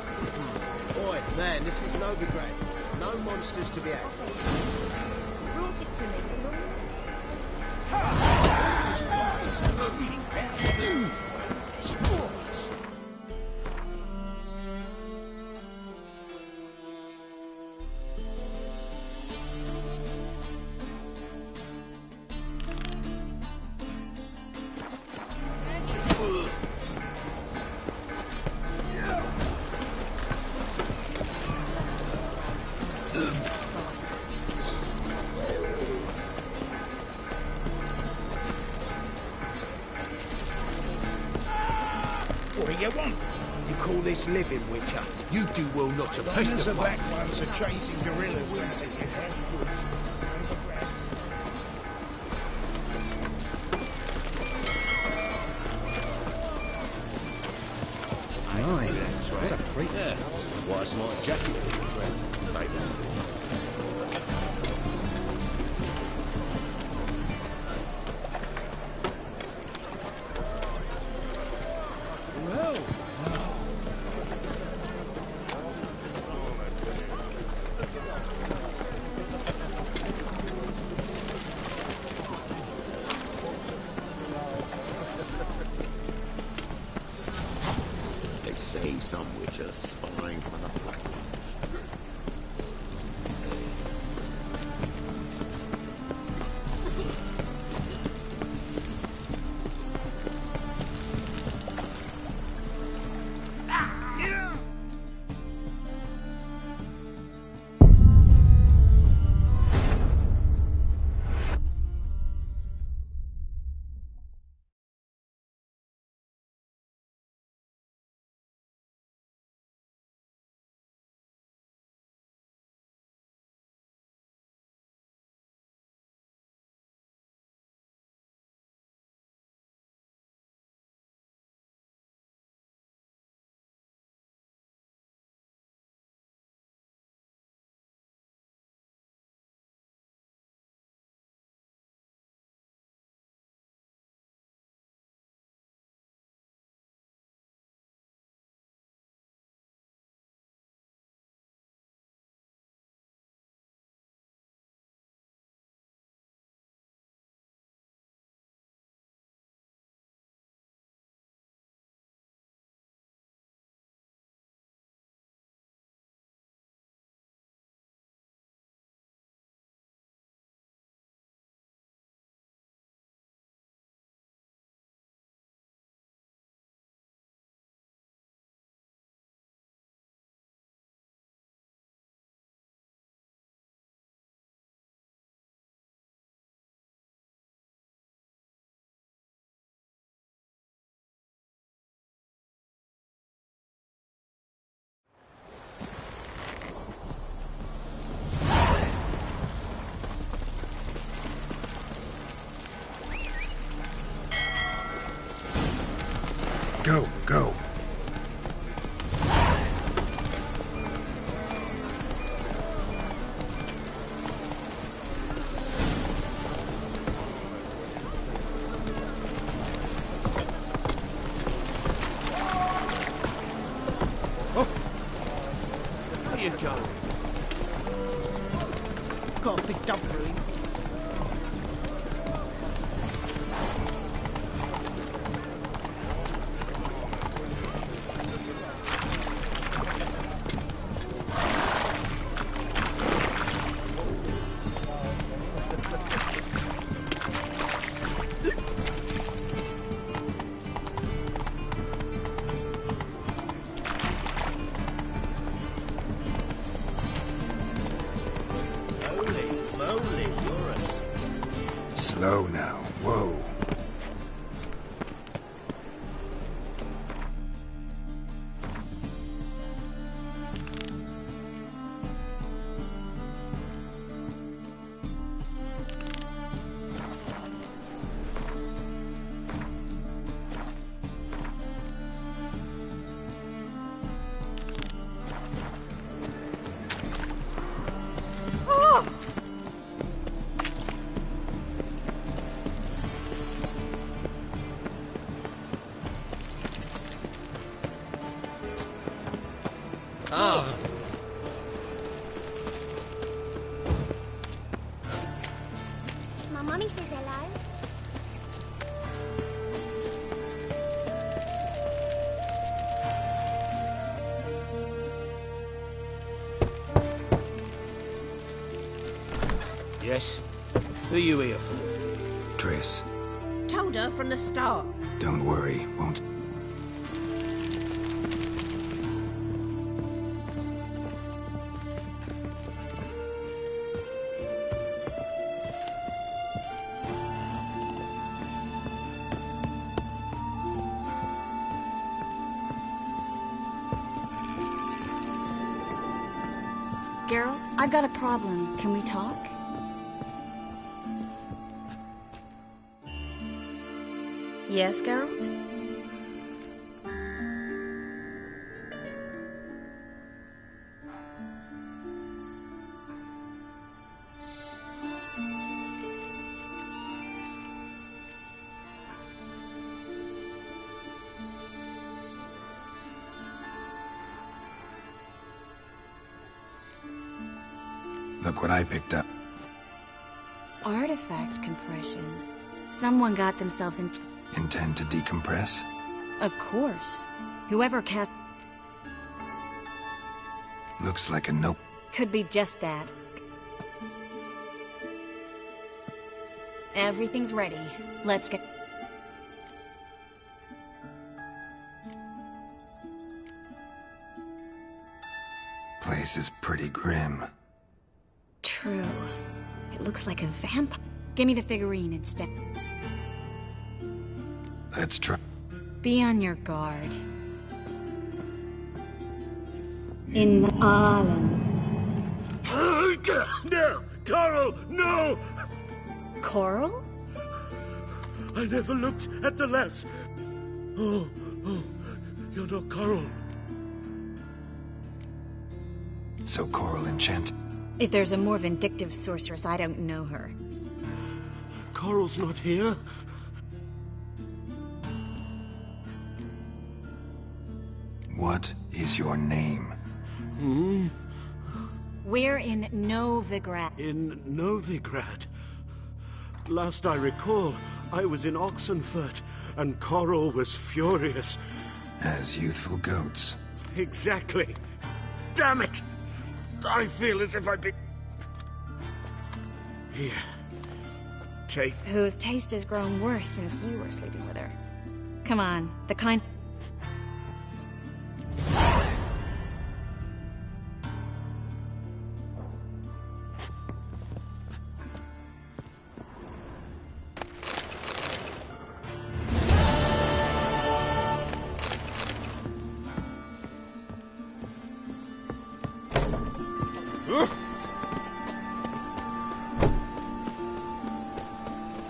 Boy, man, this is Novigrad. No monsters to be had. Brought it to me to look What do you want? You call this living, Witcher? You do well not to pester as the black black ones are chasing gorillas. What a freak. Yeah. What a smart jacket. Right. They say some witches spying for the black one. Go, go. going. Got a big dump room. Slow now. Whoa. Oh. My mummy says hello. Yes? Who are you here for? Triss, Told her from the start. don't worry. Won't... Geralt, I've got a problem. Can we talk? Yes, Geralt? Look what I picked up. Artifact compression. Someone got themselves in... Intend to decompress? Of course. Whoever cast... Looks like a note. Could be just that. Everything's ready. Let's get... Place is pretty grim. True. It looks like a vampire. Give me the figurine instead. Let's try. Be on your guard. In the island. No! Coral, no! Coral? I never looked at the lass. Oh, you're not Coral. So Coral enchanted. If there's a more vindictive sorceress, I don't know her. Coral's not here. What is your name? We're in Novigrad. In Novigrad? Last I recall, I was in Oxenfurt, and Coral was furious. As youthful goats. Exactly. Damn it! I feel as if I'd be... Here. Take... Whose taste has grown worse since you were sleeping with her. Come on, the kind...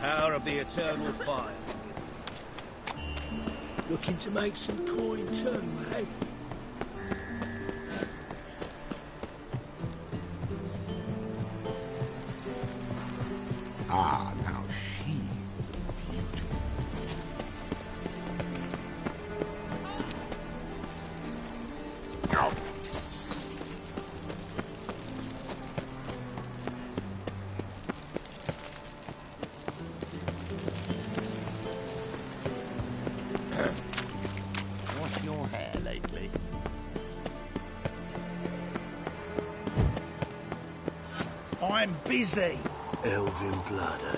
Power of the eternal fire. Looking to make some coin too, eh? Ah, now she is a beauty. your hair lately? I'm busy. Elven blood, eh?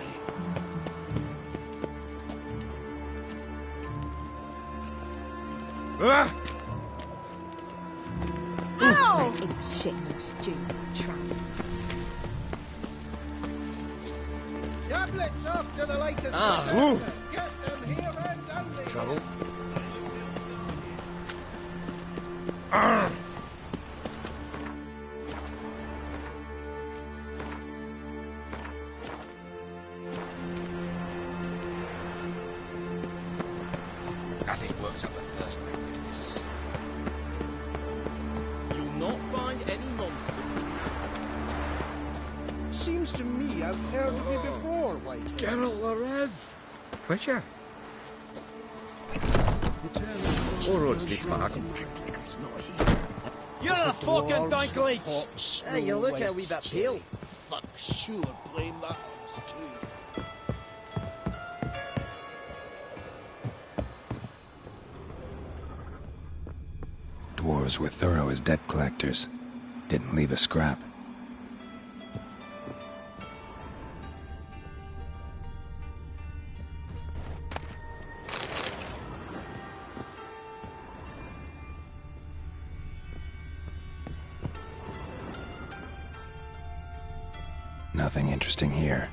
Ah! Ow! Imp shit, no stupid trap. Tablets after the latest. Get them here and only. Trouble? Nothing works up the first name business. You'll not find any monsters in here. Seems to me I've heard of you before, White. Geralt the Rev. Witcher. Orod's niet maken. You're a fucking dankleech! Hey, you look a wee bit pale. Fuck, sure, blame that too. Dwarves were thorough as debt collectors. Didn't leave a scrap. Nothing interesting here.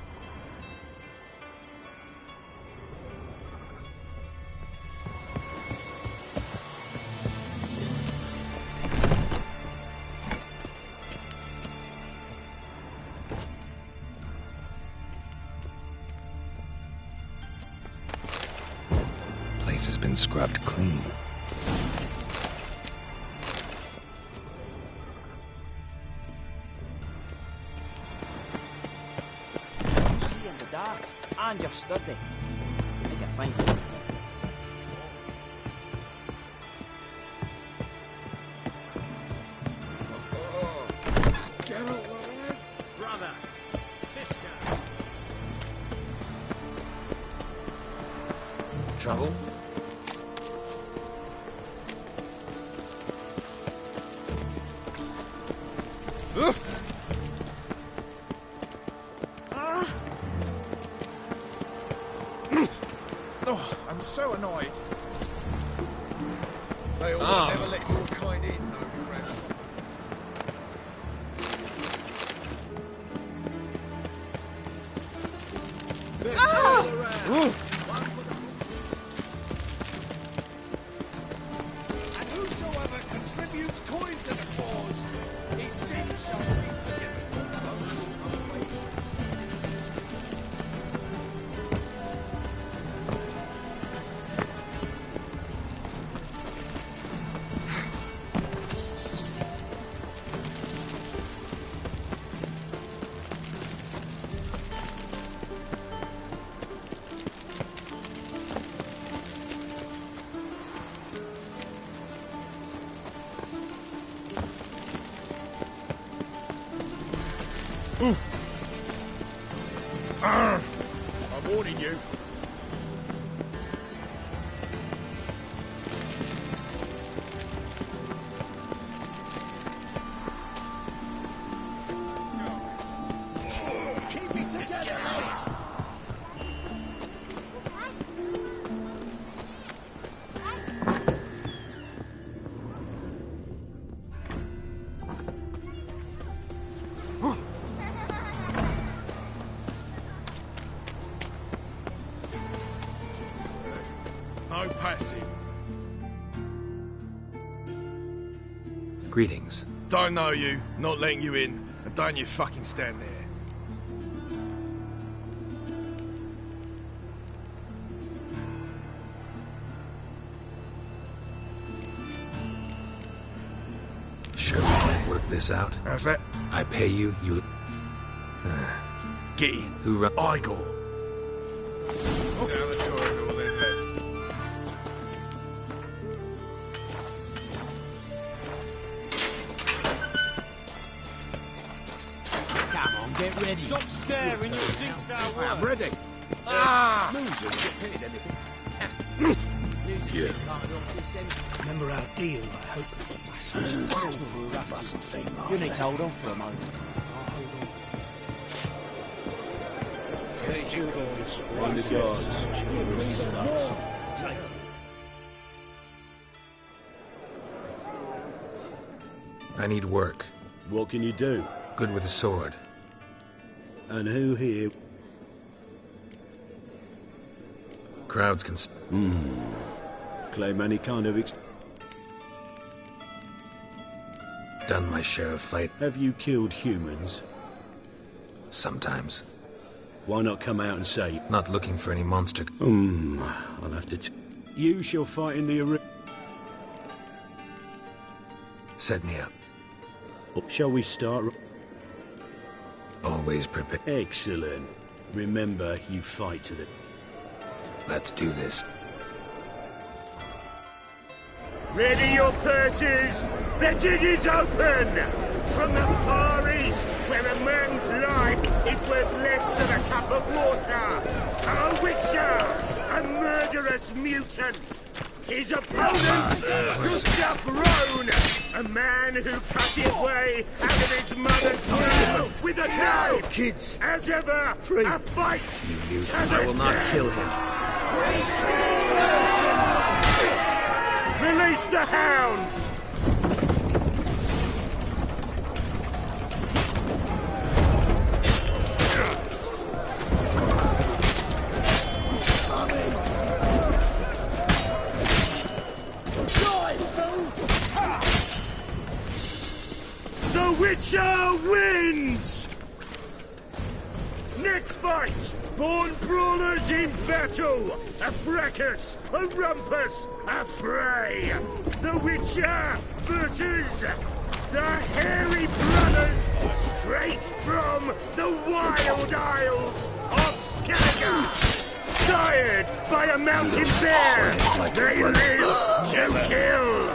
Place has been scrubbed clean. You see in the dark, and you're sturdy. Make it fine. Geralt, Brother, sister. trouble? Oh, I'm so annoyed. They all never let your kind in, no, your Rev. And whosoever contributes coin to the cause, his sin shall be forgiven. I'm warning you. Keep it together, lads. No passing. Greetings. Don't know you, not letting you in, and don't you fucking stand there. Sure we can't work this out? How's that? I pay you, you... Get in. Who run... Igor. Down the corridor, then left. Come on, get ready. Stop staring, you'll jinx our work. I'm ready. Ah! Losers get paid anything. Music Yeah. can't help this end. remember our deal, I hope. I switched the sword for a rusty thing. You need to hold on for a moment. I'll hold on. On the gods. Take it. I need work. What can you do? Good with a sword. And who here? Crowds can... Claim any kind of Done my share of fight. Have you killed humans? Sometimes. Why not come out and say? Not looking for any monster. I'll have to... You shall fight in the arena. Set me up. Shall we start? Always prepared. Excellent. Remember, you fight to the... Let's do this. Ready your purses! Betting is open! From the Far East, where a man's life is worth less than a cup of water, a witcher, a murderous mutant. His opponent, Gustav Rohn, a man who cut his way out of his mother's womb with a knife. Kids, as ever, free. a fight. You knew to I the will not death. kill him. Release the hounds! The Witcher wins! Next fight! Born brawlers in battle! A fracas, a rumpus, a fray! The Witcher versus the Hairy Brothers, straight from the Wild Isles of Skaga! Sired by a mountain bear, they live to kill!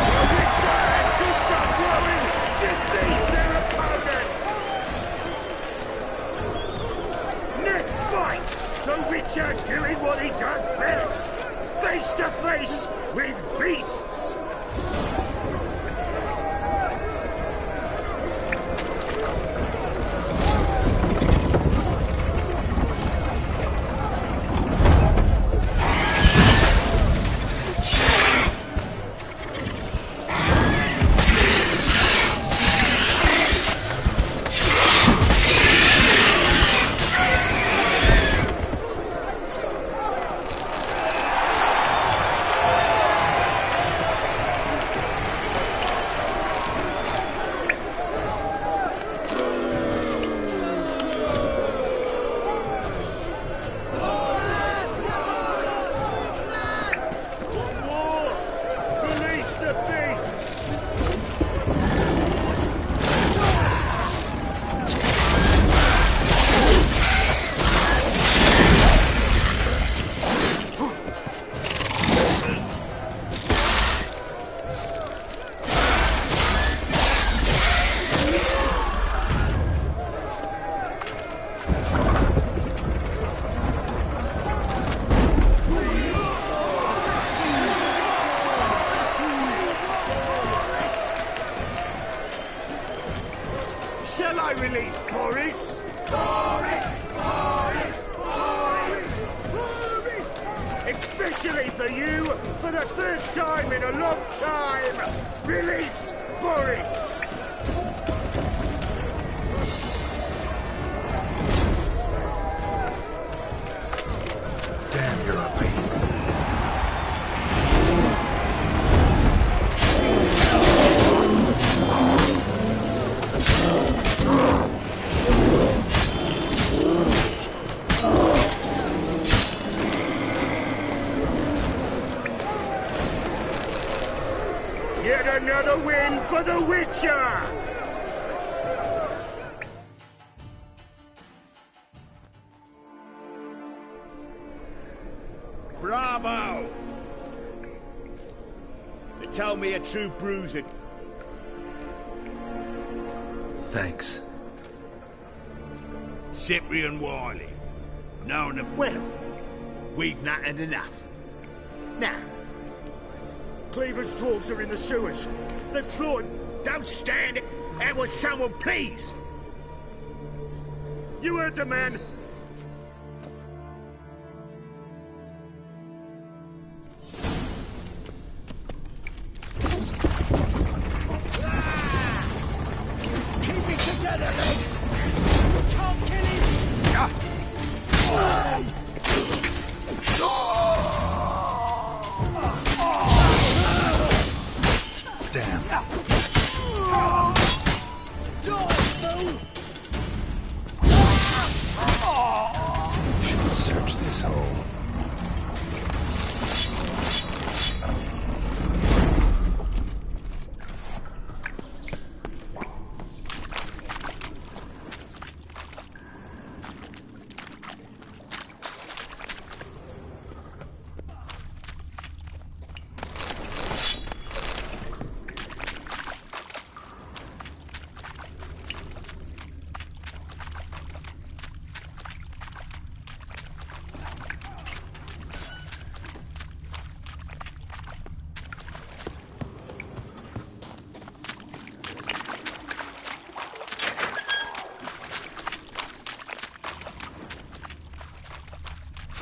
The Witcher and Gustav Rowan defeat their opponents! Next fight! The Witcher doing what he does best! Face to face with beasts! Shall I release Boris? Boris! Boris! Boris! Boris! Especially for you, for the first time in a long time, release Boris! Damn, you're a pain. Yet another win for the Witcher! Bravo! They tell me a true bruiser. Thanks. Cyprian Wiley. Known him well. We've not had enough. Now, Cleaver's dwarves are in the sewers. They've floored... Don't stand it! And would someone please? You heard the man! Keep it together, mates! Can't kill him! Damn. Should search this hole.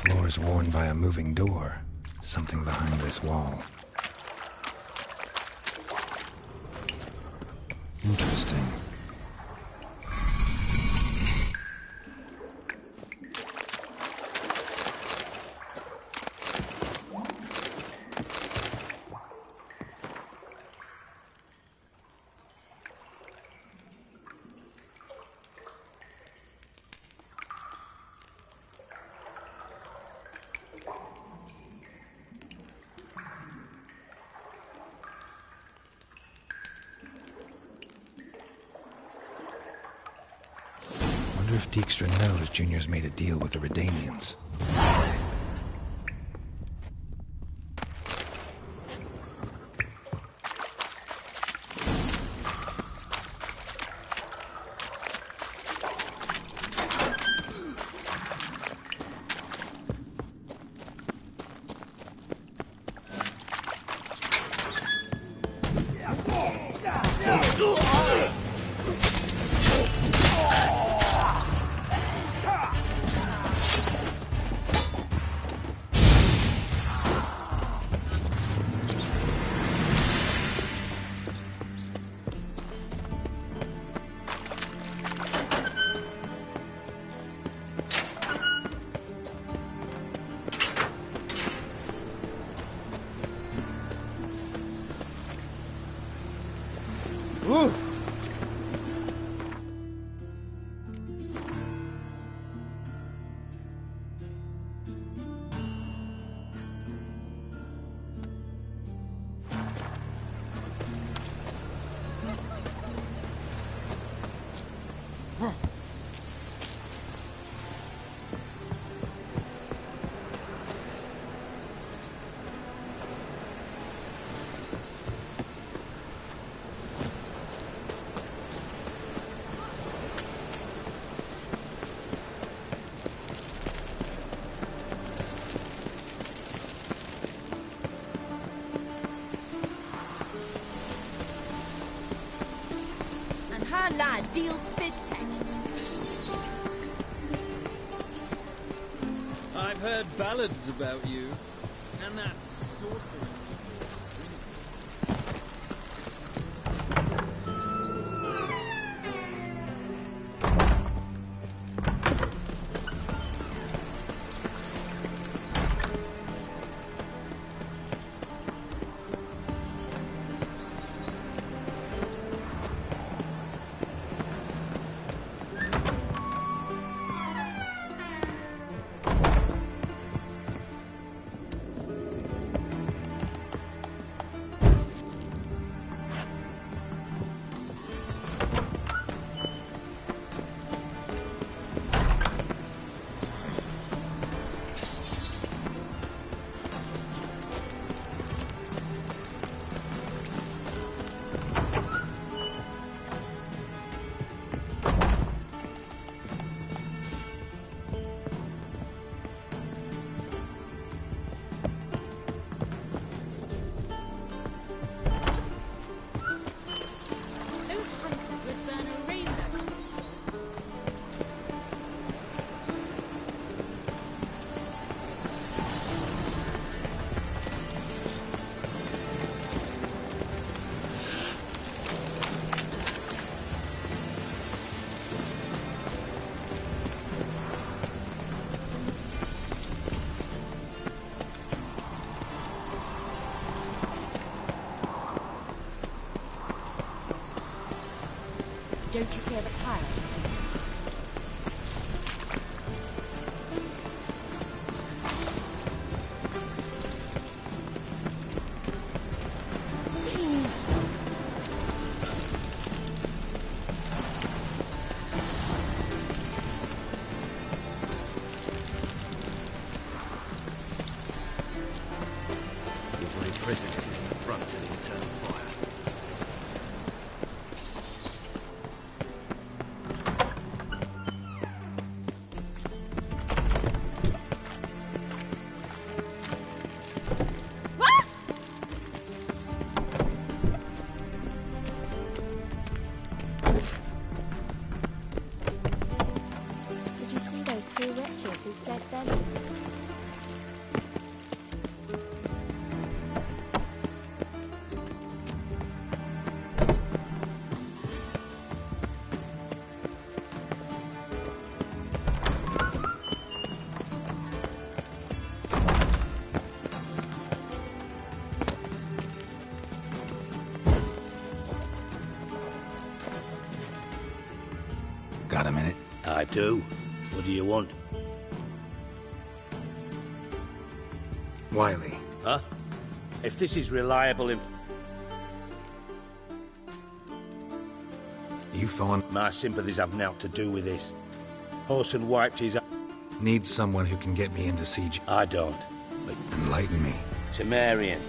Floor is worn by a moving door. Something behind this wall. Interesting. Wonder if Dijkstra knows Junior's made a deal with the Redanians. Woo! Her lad deals fist tech. I've heard ballads about you, and that sorcerer. Don't you fear the pirates? Presence is in the front of the eternal fire. Did you see those poor wretches who fled then? Got a minute? I do. What do you want? Wiley. Huh? If this is reliable You phone. My sympathies have naught to do with this. Horson wiped his... Need someone who can get me into siege. I don't. Enlighten me. Temerian.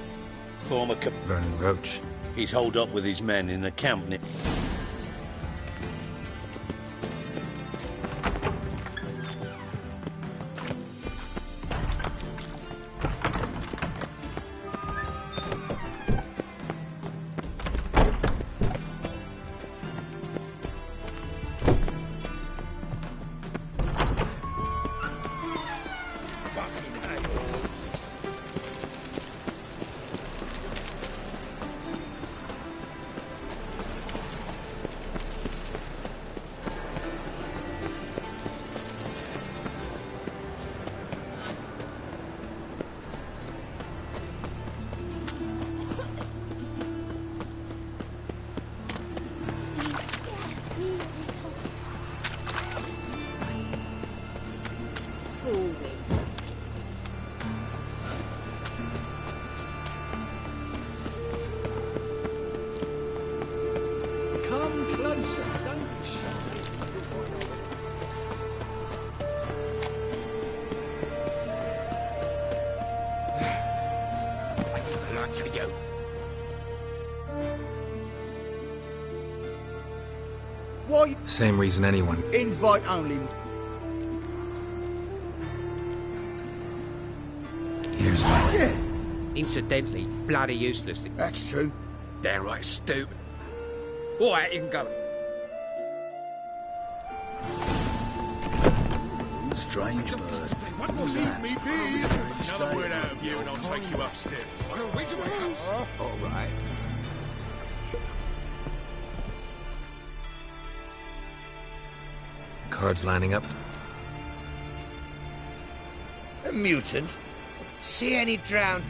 Former... Vernon Roach. He's holed up with his men in the camp near... Come closer, don't be shy. Not for you. Why? Same reason anyone. Invite only. Here's my... Yeah, Incidentally, bloody useless. that's true. Downright stupid. All right, you can go. Strange bird. What will leave me be? Another word out of you and I'll take you upstairs. I'll wait to my house. All right. Cards lining up. A mutant? See any drowned?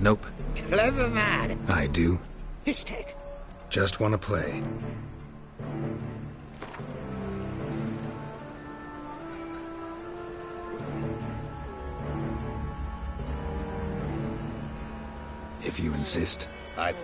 Nope. Clever man. I do. Fistek. Just want to play. If you insist. I...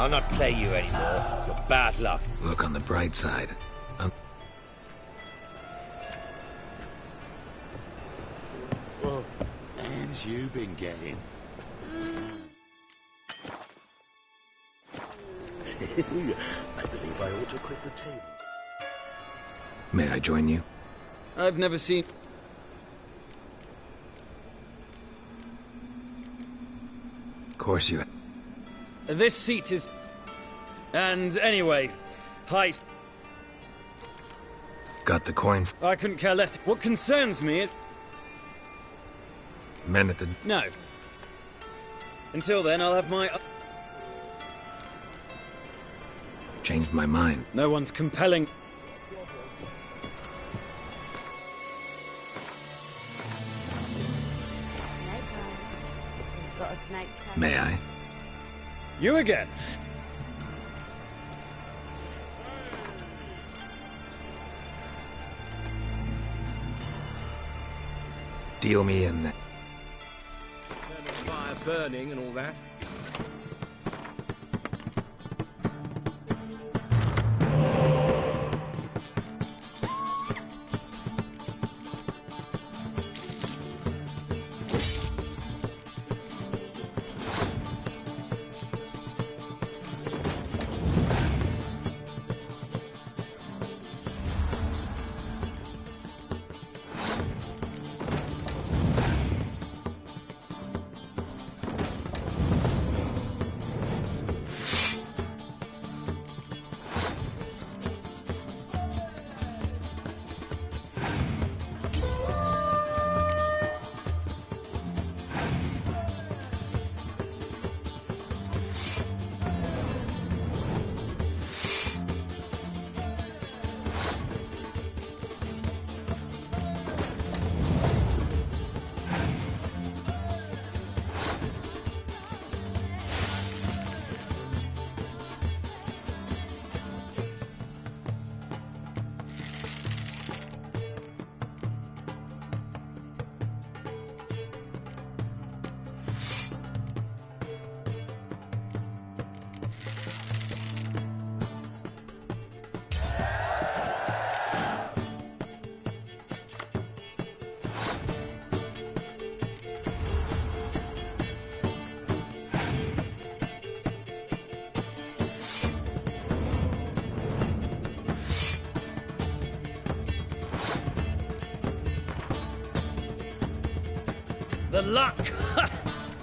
I'll not play you anymore. You're bad luck. Look on the bright side. What hands you been getting? I believe I ought to quit the table. May I join you? I've never seen... Of course you... This seat is... And anyway, hi... Got the coin... I couldn't care less. What concerns me is... Men at the... No. Until then, I'll have my... Changed my mind. No one's compelling... Got a snake's tail. May I? You again? Deal me in then. Fire burning and all that. The luck!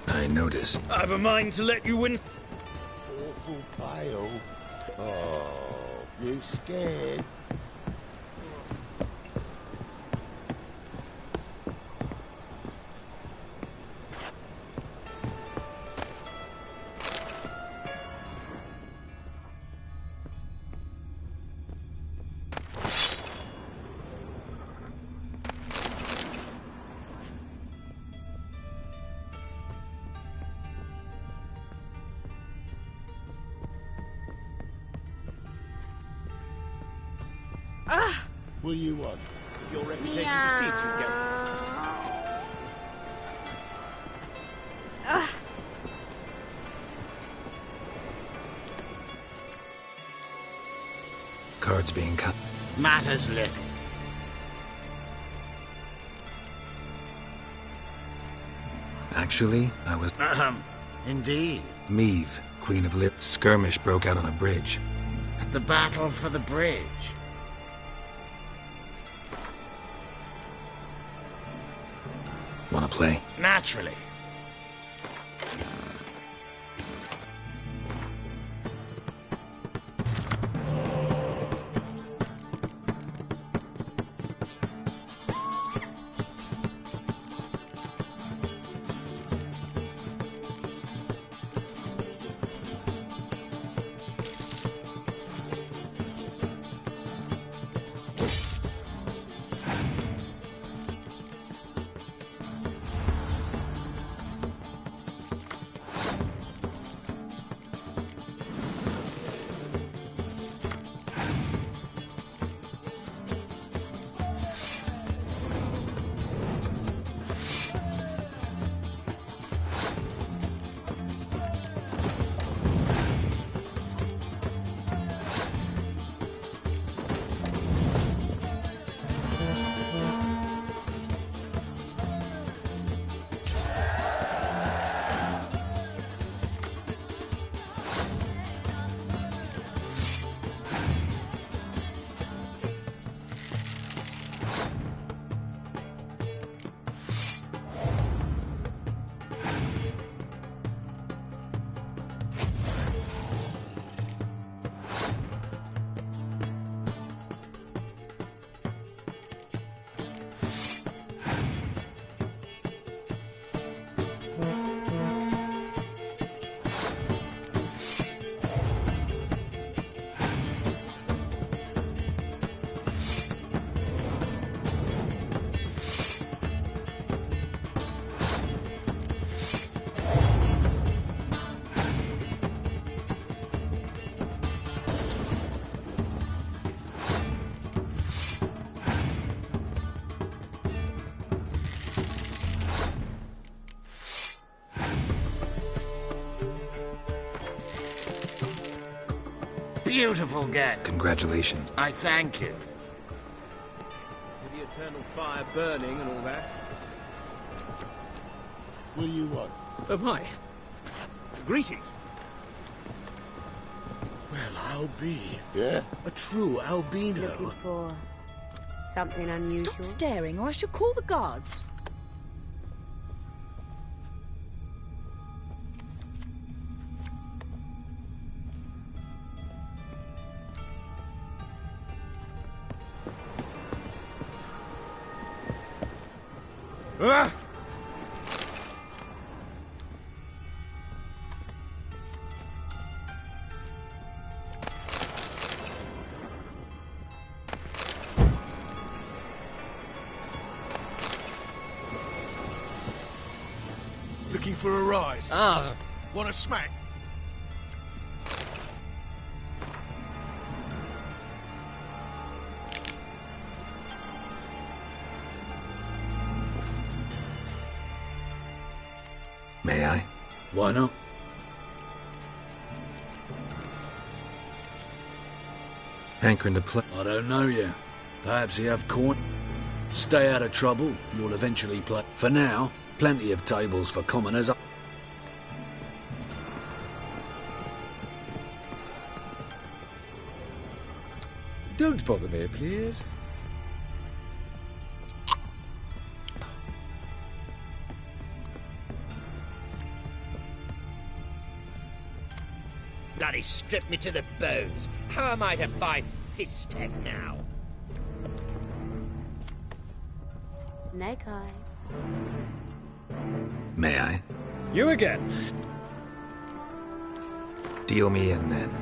I noticed. I've a mind to let you win. Awful pale. Oh, you scared? What do you want? Your reputation precedes you, Gary. Cards being cut. Matters little. Actually, I was... Indeed. Meve, Queen of Lip. Skirmish broke out on a bridge. The battle for the bridge. Wanna play? Naturally. beautiful get. Congratulations. I thank you. With the eternal fire burning and all that. What do you want? Oh, hi. Greetings. Well, I'll be. Yeah? A true albino. Looking for something unusual? Stop staring or I shall call the guards. Ah! Looking for a rise? Ah. Want a smack? May I? Why not? Hankering to play. I don't know yet. Perhaps you have coin. Stay out of trouble, you'll eventually play. For now, plenty of tables for commoners. Don't bother me, please. Bloody stripped me to the bones. How am I to buy fist tech now? Snake eyes. May I? You again. Deal me in then.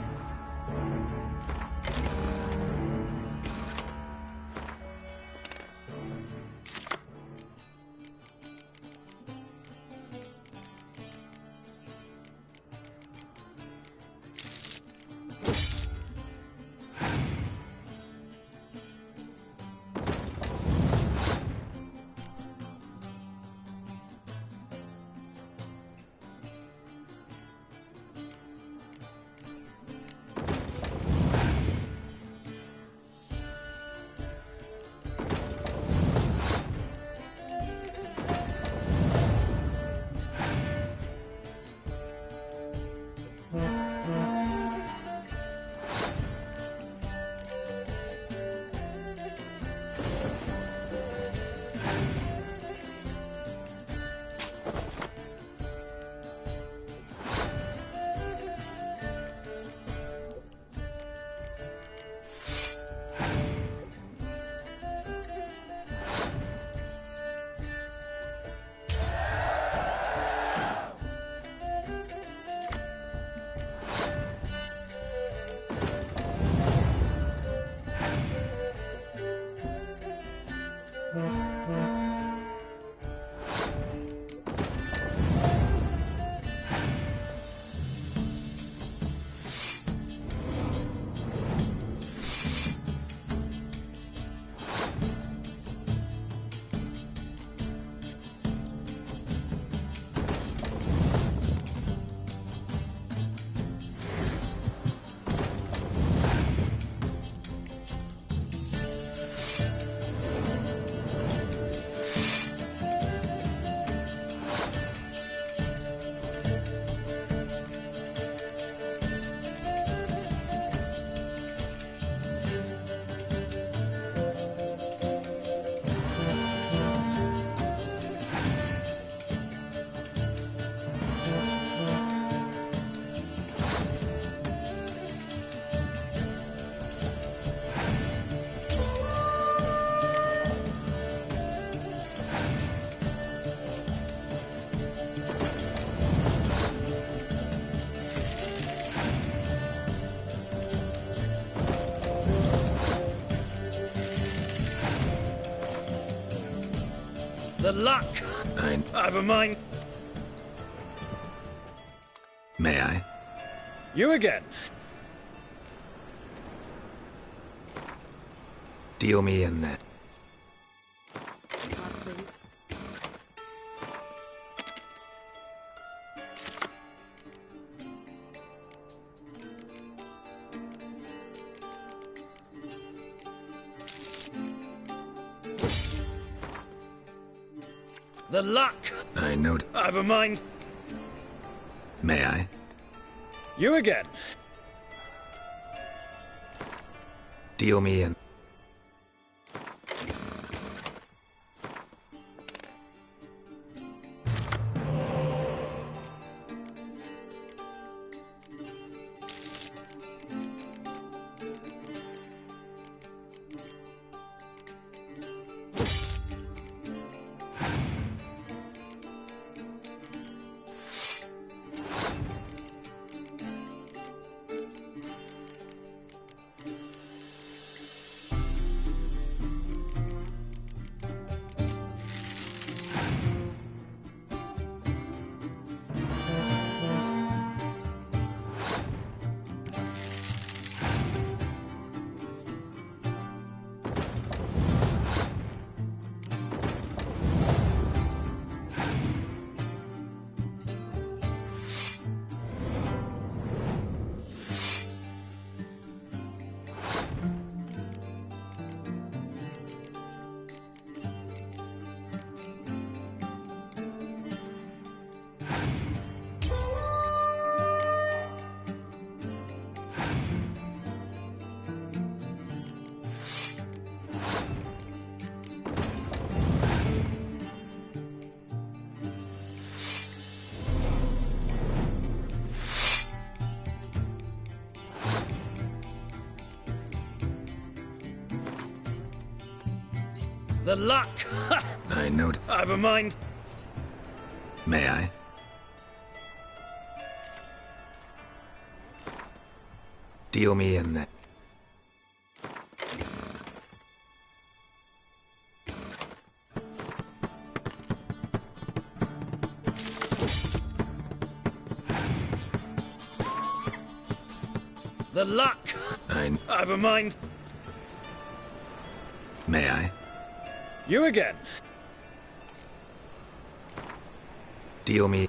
The luck! I've a mind. May I? You again. Deal me in then. The luck! I know. I've a mind. May I? You again. Deal me in. The luck! I know. I've a mind. May I? Deal me in then. The luck! I've a mind. May I? You again. Deal me.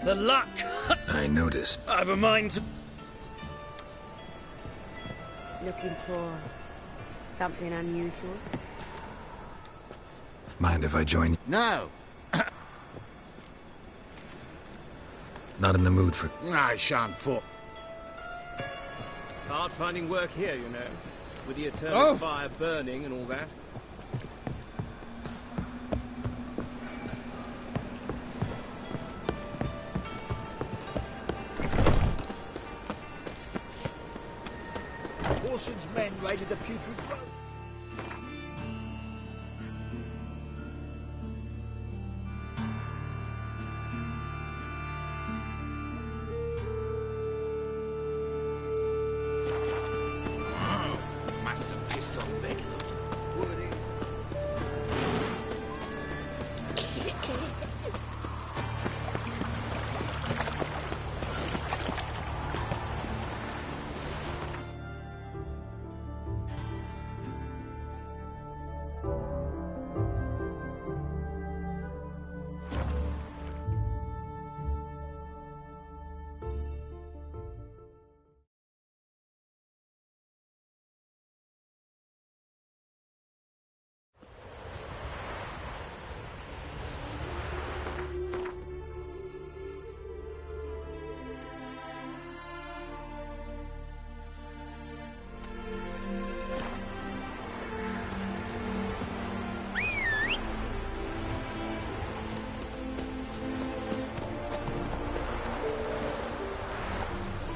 The luck! I noticed. I've a mind to... Looking for something unusual? Mind if I join you? No. Not in the mood for... I shan't fall. Hard finding work here, you know. With the eternal fire burning and all that. Orson's men raided the putrid road. Master pissed off Bedlam.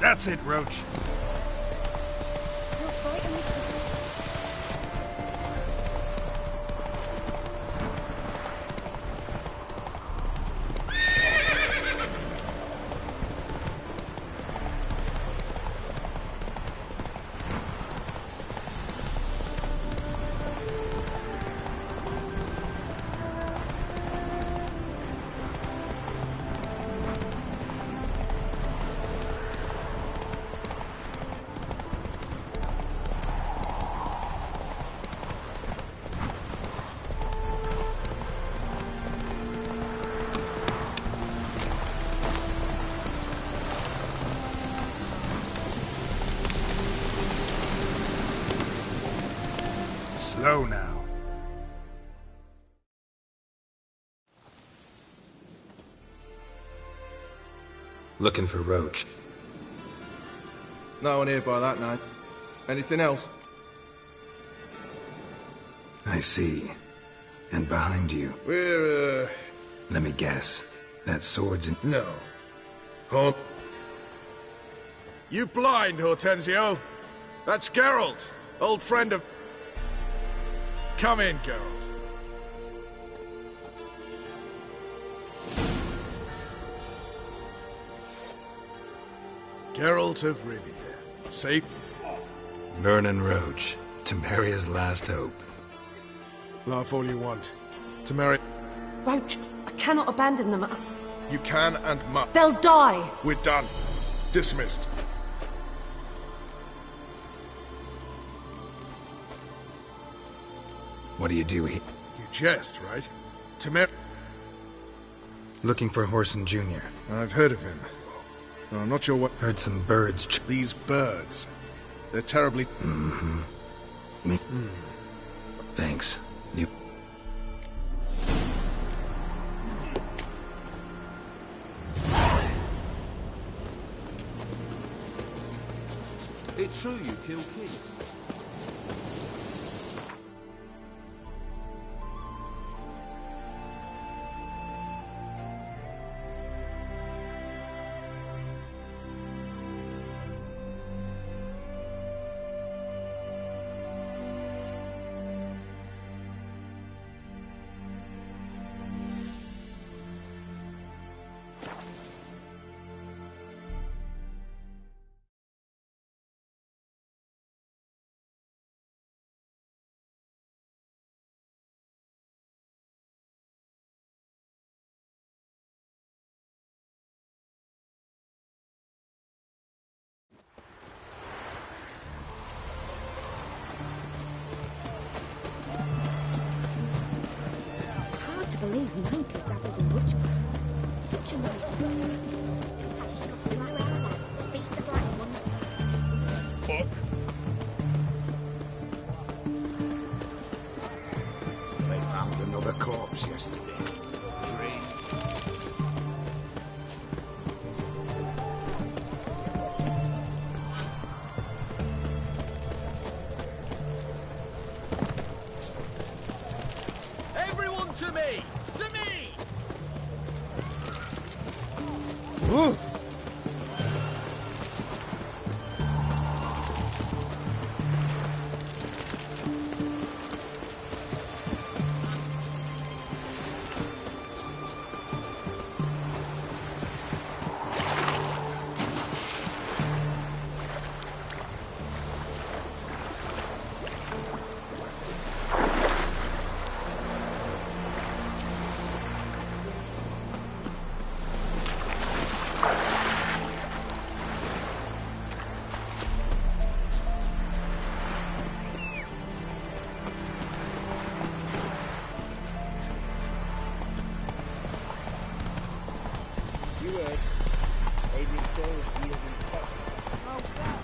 That's it, Roach. Slow now. Looking for Roach. No one here by that name. Anything else? I see. And behind you. We're, Let me guess. That sword's in... No. You blind, Hortensio? That's Geralt, old friend of... Come in, Geralt. Geralt of Rivia. See? Vernon Roach. Temeria's last hope. Laugh all you want. Temeria... Roach, I cannot abandon them. You can and must. They'll die! We're done. Dismissed. What do you do here? You jest, right? Temer... Looking for Horson Jr. I've heard of him. I'm not sure what... Heard some birds... These birds. They're terribly... Mm-hmm. Me? Thanks. You... It's true you kill kids. It's hard to believe Manka dabbled in witchcraft. Such a nice one. She'll sing around lads, beat the black ones. Fuck. They found another corpse yesterday. Dream. Everyone to me! To me! Ooh. You heard. They've been seriously looking pets. How's that?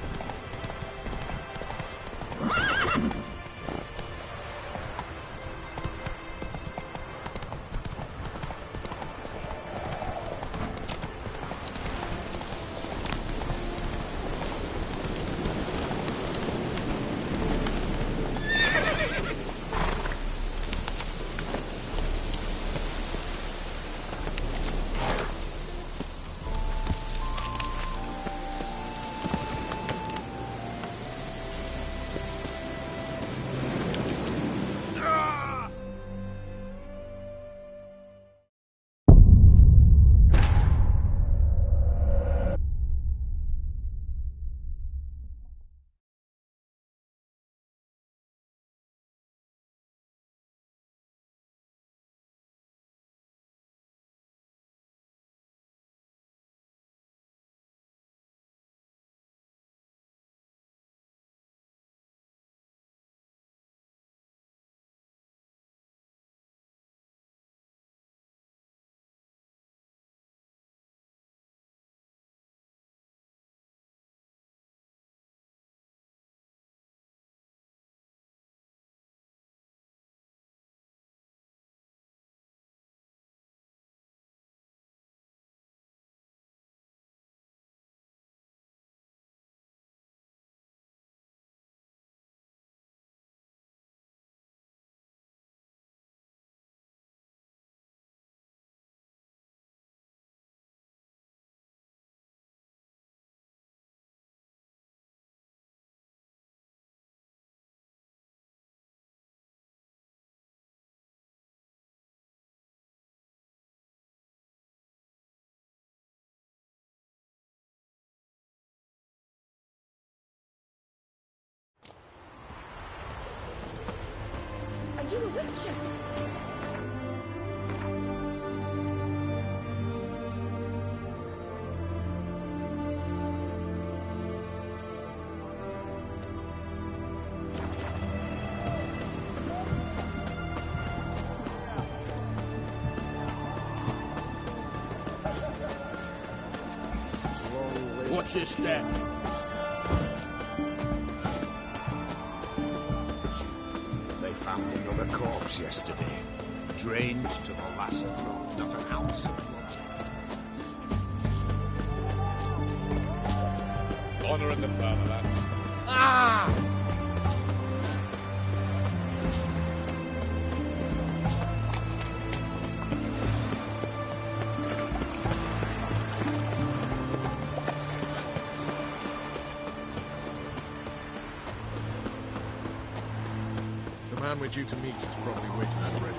Are you a witcher? Watch your step. They found another corpse yesterday. Drained to the last drop. Not an ounce of blood left. Honor in the fatherland. Ah! The man we're due to meet is probably waiting already.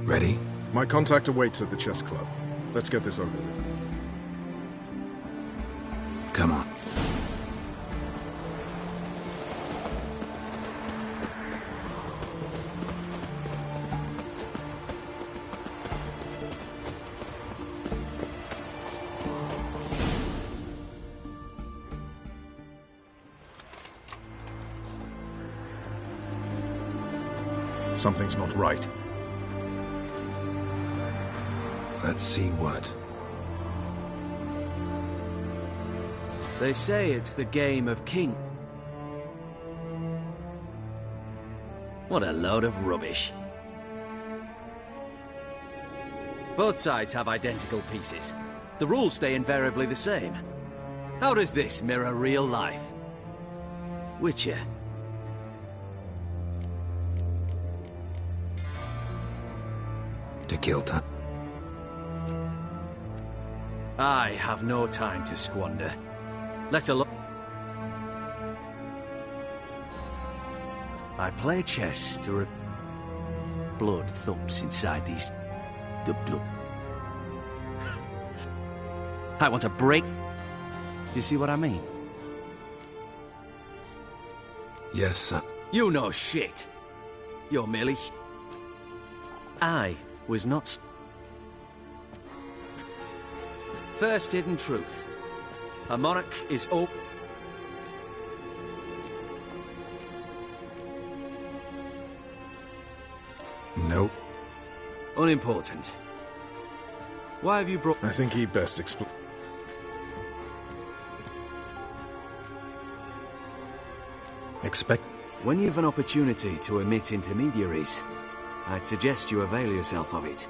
Ready? My contact awaits at the chess club. Let's get this over with. Come on. Something's not right. Let's see what. They say it's the game of king. What a load of rubbish. Both sides have identical pieces. The rules stay invariably the same. How does this mirror real life? Witcher. To kill time. I have no time to squander. Let alone... I play chess to blood thumps inside these... Dub-dub. I want to break... You see what I mean? Yes, sir. You know shit. You're merely... I was not... First hidden truth. A monarch is open... Nope. Unimportant. Why have you brought... I think he'd best explain. Expect... When you've an opportunity to omit intermediaries, I'd suggest you avail yourself of it.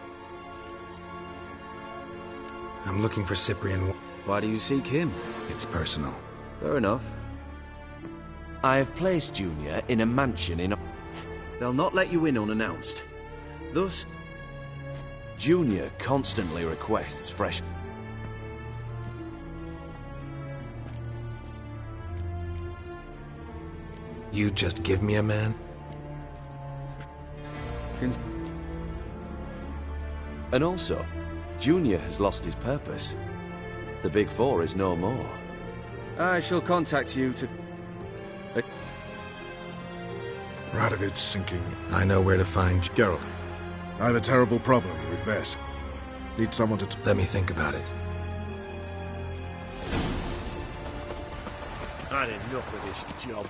I'm looking for Cyprian. Why do you seek him? It's personal. Fair enough. I have placed Junior in a mansion in... They'll not let you in unannounced. Thus, Junior constantly requests fresh... You just give me a man? And also, Junior has lost his purpose. The Big Four is no more. I shall contact you to... Radovid's sinking. I know where to find... Geralt, I have a terrible problem with Vess. Need someone to... Let me think about it. I had enough of this job.